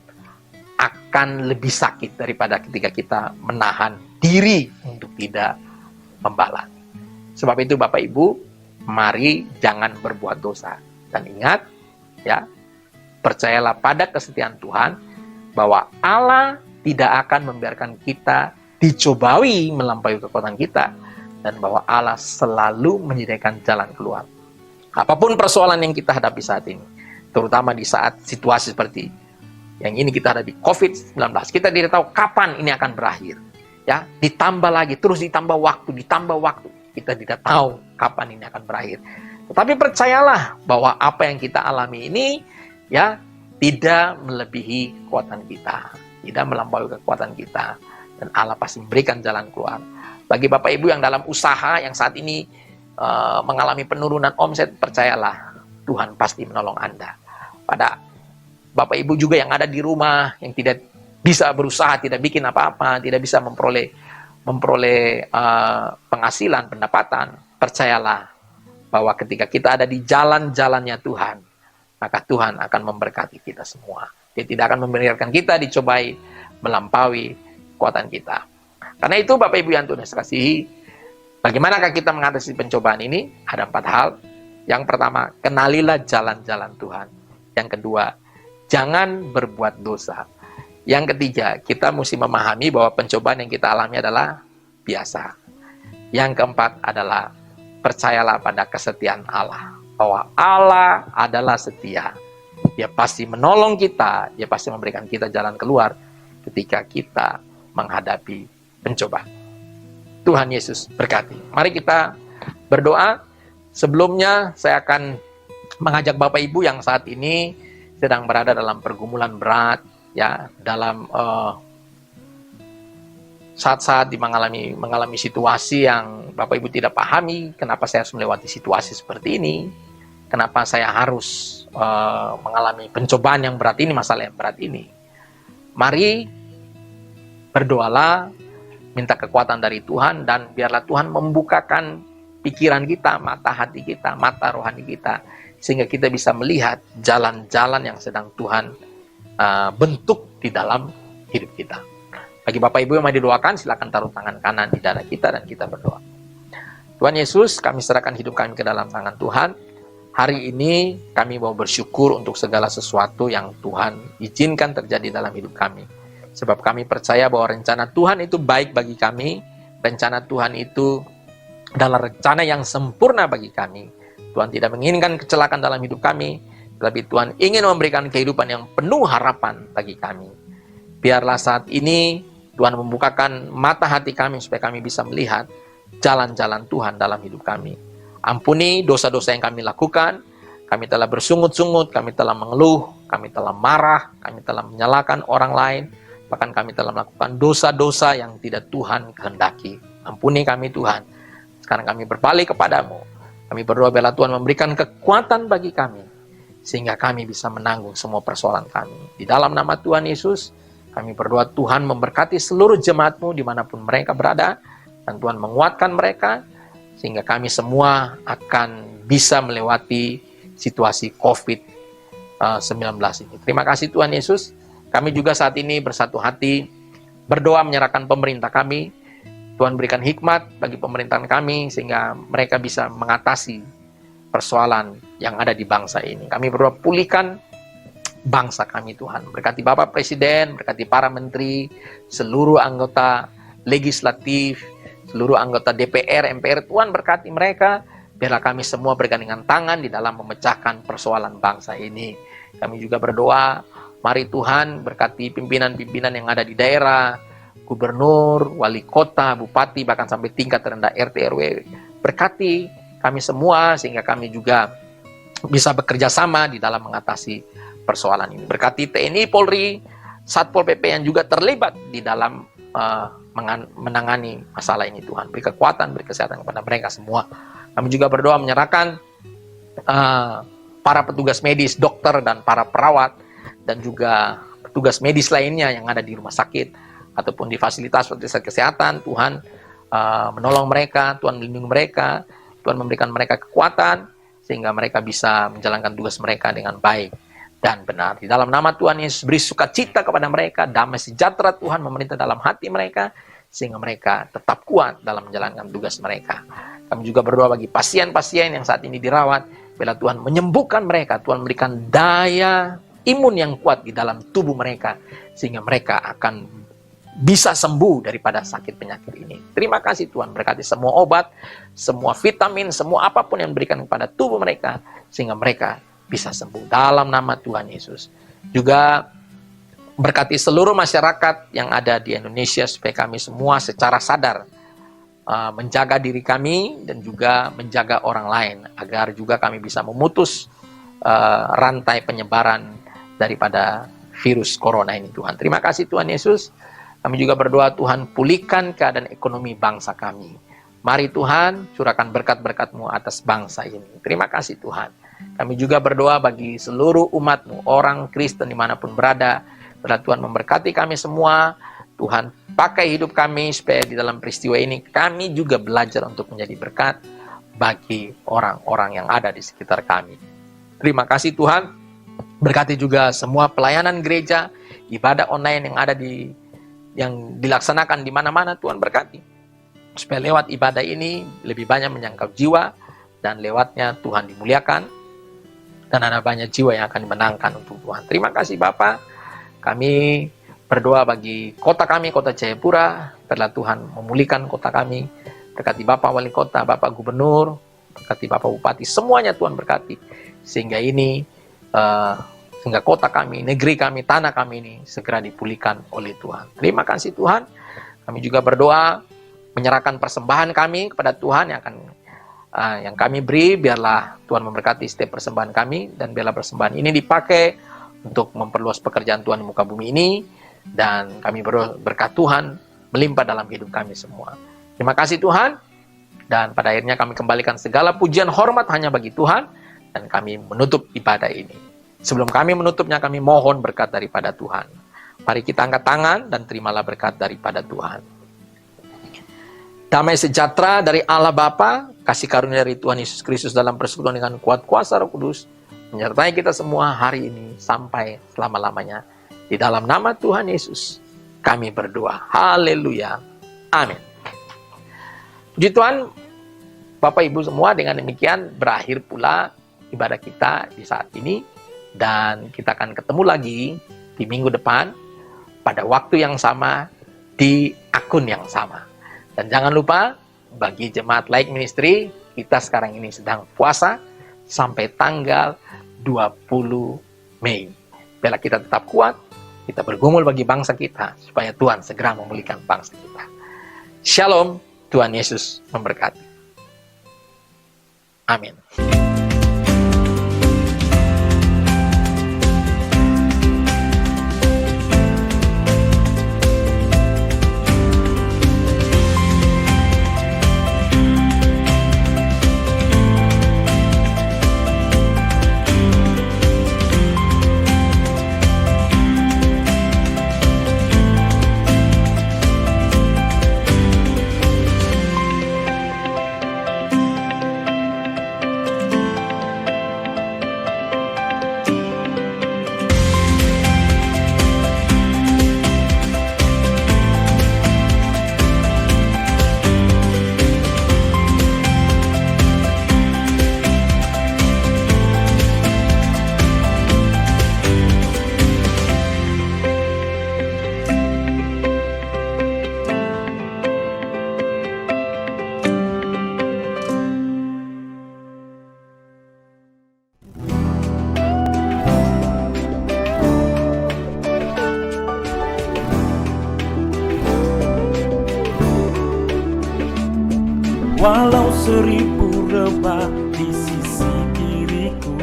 akan lebih sakit daripada ketika kita menahan diri untuk tidak membalas. Sebab itu Bapak Ibu, mari jangan berbuat dosa. Dan ingat, ya, percayalah pada kesetiaan Tuhan, bahwa Allah tidak akan membiarkan kita dicobai melampaui kekuatan kita, dan bahwa Allah selalu menyediakan jalan keluar. Apapun persoalan yang kita hadapi saat ini, terutama di saat situasi seperti yang ini kita hadapi, COVID-19, kita tidak tahu kapan ini akan berakhir. Ya, ditambah lagi, terus ditambah waktu, kita tidak tahu kapan ini akan berakhir. Tetapi percayalah bahwa apa yang kita alami ini, ya, tidak melebihi kekuatan kita, tidak melampaui kekuatan kita, dan Allah pasti memberikan jalan keluar. Bagi Bapak Ibu yang dalam usaha yang saat ini mengalami penurunan omset, percayalah Tuhan pasti menolong Anda. Pada Bapak Ibu juga yang ada di rumah, yang tidak bisa berusaha, tidak bikin apa-apa, tidak bisa memperoleh penghasilan, pendapatan, percayalah bahwa ketika kita ada di jalan-jalannya Tuhan, maka Tuhan akan memberkati kita semua. Dia tidak akan membiarkan kita dicobai melampaui kekuatan kita. Karena itu Bapak Ibu yang Tuhan kasihi, bagaimanakah kita mengatasi pencobaan ini? Ada 4 hal. Yang pertama, kenalilah jalan-jalan Tuhan. Yang kedua, jangan berbuat dosa. Yang ketiga, kita mesti memahami bahwa pencobaan yang kita alami adalah biasa. Yang keempat adalah percayalah pada kesetiaan Allah. Bahwa Allah adalah setia. Dia pasti menolong kita, Dia pasti memberikan kita jalan keluar ketika kita menghadapi pencobaan. Tuhan Yesus berkati. Mari kita berdoa. Sebelumnya saya akan mengajak Bapak Ibu yang saat ini sedang berada dalam pergumulan berat, ya, dalam saat-saat mengalami situasi yang Bapak Ibu tidak pahami, kenapa saya harus melewati situasi seperti ini. Kenapa saya harus mengalami pencobaan yang berat ini, masalah yang berat ini. Mari berdoalah, minta kekuatan dari Tuhan, dan biarlah Tuhan membukakan pikiran kita, mata hati kita, mata rohani kita, sehingga kita bisa melihat jalan-jalan yang sedang Tuhan bentuk di dalam hidup kita. Bagi Bapak Ibu yang mau didoakan, silakan taruh tangan kanan di dada kita dan kita berdoa. Tuhan Yesus, kami serahkan hidup kami ke dalam tangan Tuhan. Hari ini kami mau bersyukur untuk segala sesuatu yang Tuhan izinkan terjadi dalam hidup kami. Sebab kami percaya bahwa rencana Tuhan itu baik bagi kami. Rencana Tuhan itu adalah rencana yang sempurna bagi kami. Tuhan tidak menginginkan kecelakaan dalam hidup kami, tetapi Tuhan ingin memberikan kehidupan yang penuh harapan bagi kami. Biarlah saat ini Tuhan membukakan mata hati kami supaya kami bisa melihat jalan-jalan Tuhan dalam hidup kami. Ampuni dosa-dosa yang kami lakukan. Kami telah bersungut-sungut, kami telah mengeluh, kami telah marah, kami telah menyalahkan orang lain, bahkan kami telah melakukan dosa-dosa yang tidak Tuhan kehendaki. Ampuni kami Tuhan. Sekarang kami berbalik kepadamu. Kami berdoa biarlah Tuhan memberikan kekuatan bagi kami, sehingga kami bisa menanggung semua persoalan kami. Di dalam nama Tuhan Yesus, kami berdoa Tuhan memberkati seluruh jemaat-Mu dimanapun mereka berada, dan Tuhan menguatkan mereka, sehingga kami semua akan bisa melewati situasi COVID-19 ini. Terima kasih Tuhan Yesus. Kami juga saat ini bersatu hati berdoa menyerahkan pemerintah kami. Tuhan berikan hikmat bagi pemerintahan kami sehingga mereka bisa mengatasi persoalan yang ada di bangsa ini. Kami berdoa pulihkan bangsa kami Tuhan. Berkati Bapak Presiden, berkati para menteri, seluruh anggota legislatif, seluruh anggota DPR, MPR, Tuhan berkati mereka. Biarlah kami semua bergandengan tangan di dalam memecahkan persoalan bangsa ini. Kami juga berdoa, mari Tuhan berkati pimpinan-pimpinan yang ada di daerah, gubernur, wali kota, bupati, bahkan sampai tingkat terendah RT RW. Berkati kami semua sehingga kami juga bisa bekerja sama di dalam mengatasi persoalan ini. Berkati TNI, Polri, Satpol PP yang juga terlibat di dalam menangani masalah ini Tuhan. Beri kekuatan, beri kesehatan kepada mereka semua. Kami juga berdoa menyerahkan para petugas medis, dokter dan para perawat dan juga petugas medis lainnya yang ada di rumah sakit ataupun di fasilitas kesehatan. Tuhan menolong mereka, Tuhan melindungi mereka, Tuhan memberikan mereka kekuatan sehingga mereka bisa menjalankan tugas mereka dengan baik dan benar. Di dalam nama Tuhan Yesus, beri sukacita kepada mereka, damai sejahtera Tuhan memerintah dalam hati mereka, sehingga mereka tetap kuat dalam menjalankan tugas mereka. Kami juga berdoa bagi pasien-pasien yang saat ini dirawat, bila Tuhan menyembuhkan mereka, Tuhan memberikan daya imun yang kuat di dalam tubuh mereka, sehingga mereka akan bisa sembuh daripada sakit penyakit ini. Terima kasih Tuhan, berkati semua obat, semua vitamin, semua apapun yang diberikan kepada tubuh mereka, sehingga mereka bisa sembuh dalam nama Tuhan Yesus. Juga berkati seluruh masyarakat yang ada di Indonesia supaya kami semua secara sadar menjaga diri kami dan juga menjaga orang lain agar juga kami bisa memutus rantai penyebaran daripada virus corona ini Tuhan. Terima kasih Tuhan Yesus. Kami juga berdoa Tuhan pulihkan keadaan ekonomi bangsa kami. Mari Tuhan curahkan berkat-berkat-Mu atas bangsa ini. Terima kasih Tuhan. Kami juga berdoa bagi seluruh umat-Mu, orang Kristen dimanapun berada. Biarlah Tuhan memberkati kami semua. Tuhan pakai hidup kami supaya di dalam peristiwa ini kami juga belajar untuk menjadi berkat bagi orang-orang yang ada di sekitar kami. Terima kasih Tuhan. Berkati juga semua pelayanan gereja, ibadah online yang dilaksanakan di mana-mana. Tuhan berkati supaya lewat ibadah ini lebih banyak menyangkau jiwa dan lewatnya Tuhan dimuliakan. Dan ada banyak jiwa yang akan dimenangkan untuk Tuhan. Terima kasih Bapa. Kami berdoa bagi kota kami, kota Jayapura. Biarlah Tuhan memulihkan kota kami. Berkati Bapak Wali Kota, Bapak Gubernur, berkati Bapak Bupati. Semuanya Tuhan berkati. Sehingga sehingga kota kami, negeri kami, tanah kami ini segera dipulihkan oleh Tuhan. Terima kasih Tuhan. Kami juga berdoa menyerahkan persembahan kami kepada Tuhan yang kami beri, biarlah Tuhan memberkati setiap persembahan kami, dan biarlah persembahan ini dipakai untuk memperluas pekerjaan Tuhan di muka bumi ini, dan kami berkat Tuhan melimpah dalam hidup kami semua. Terima kasih Tuhan, dan pada akhirnya kami kembalikan segala pujian hormat hanya bagi Tuhan, dan kami menutup ibadah ini. Sebelum kami menutupnya, kami mohon berkat daripada Tuhan. Mari kita angkat tangan dan terimalah berkat daripada Tuhan. Damai sejahtera dari Allah Bapa, kasih karunia dari Tuhan Yesus Kristus dalam persekutuan dengan kuat kuasa Roh Kudus, menyertai kita semua hari ini sampai selama-lamanya. Di dalam nama Tuhan Yesus, kami berdoa. Haleluya. Amin. Puji Tuhan, Bapak Ibu semua, dengan demikian berakhir pula ibadah kita di saat ini. Dan kita akan ketemu lagi di minggu depan pada waktu yang sama di akun yang sama. Dan jangan lupa, bagi jemaat Like Ministry, kita sekarang ini sedang puasa sampai tanggal 20 Mei. Biarlah kita tetap kuat, kita bergumul bagi bangsa kita, supaya Tuhan segera memulihkan bangsa kita. Shalom, Tuhan Yesus memberkati. Amin. Walau 1000 lebah di sisi kiriku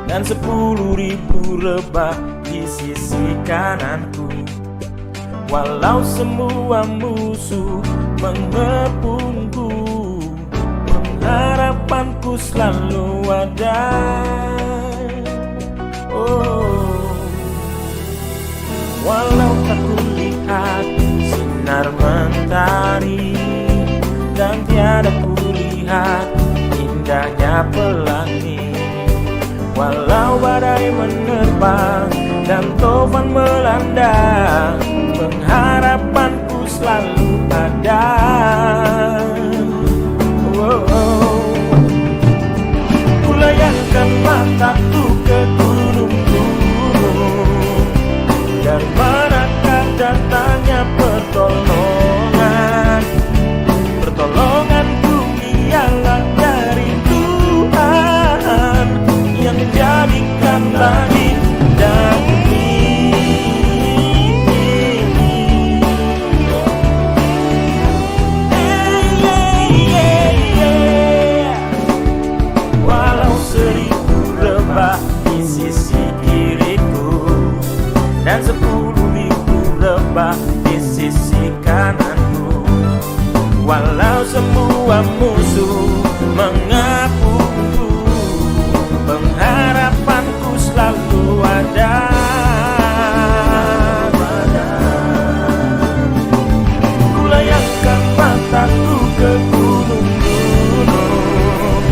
dan 10.000 lebah di sisi kananku, walau semua musuh mengepungku, pengharapanku selalu ada. Oh, walau tak kulihat sinar mentari dan tiada kulihat indahnya pelangi, walau badai menerbang dan tofan melanda, pengharapanku selalu ada. Kulayangkan mataku ke gunung-gunung, dari manakah datangnya pertolongan? Pertolonganku ialah dari Tuhan yang menjadikan langit dan bumi. Walau 1000 lebah di sisi kiriku dan 10.000 lebah di sisi kananku, walau semua musuh mengepungku, pengharapanku selalu ada. Kulayangkan mataku ke gunung-gunung,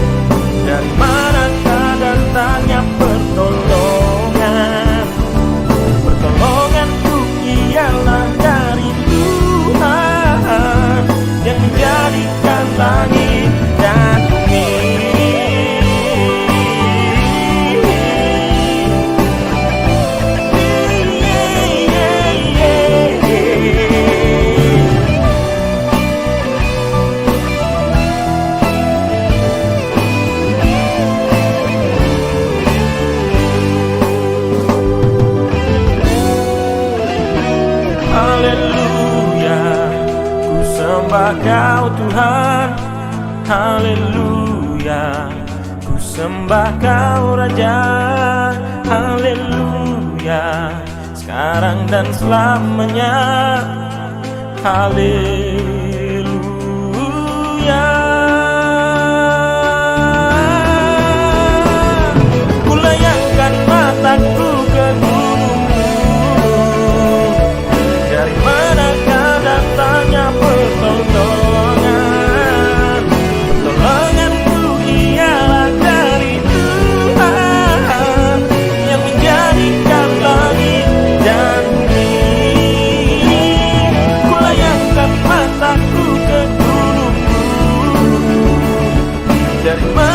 dari manakah datangnya pertolongan? Pertolonganku ialah dari Tuhan yang menjadikan langit dan bumi. Haleluya, ku sembah Kau Tuhan. Haleluya, ku sembah Kau Raja. Haleluya, sekarang dan selamanya. Haleluya. Kulayangkan mataku ke gunung-gunung, dari manakah datangnya pertolongan? Pertolonganku ialah dari Tuhan yang menjadikan langit dan bumi. dari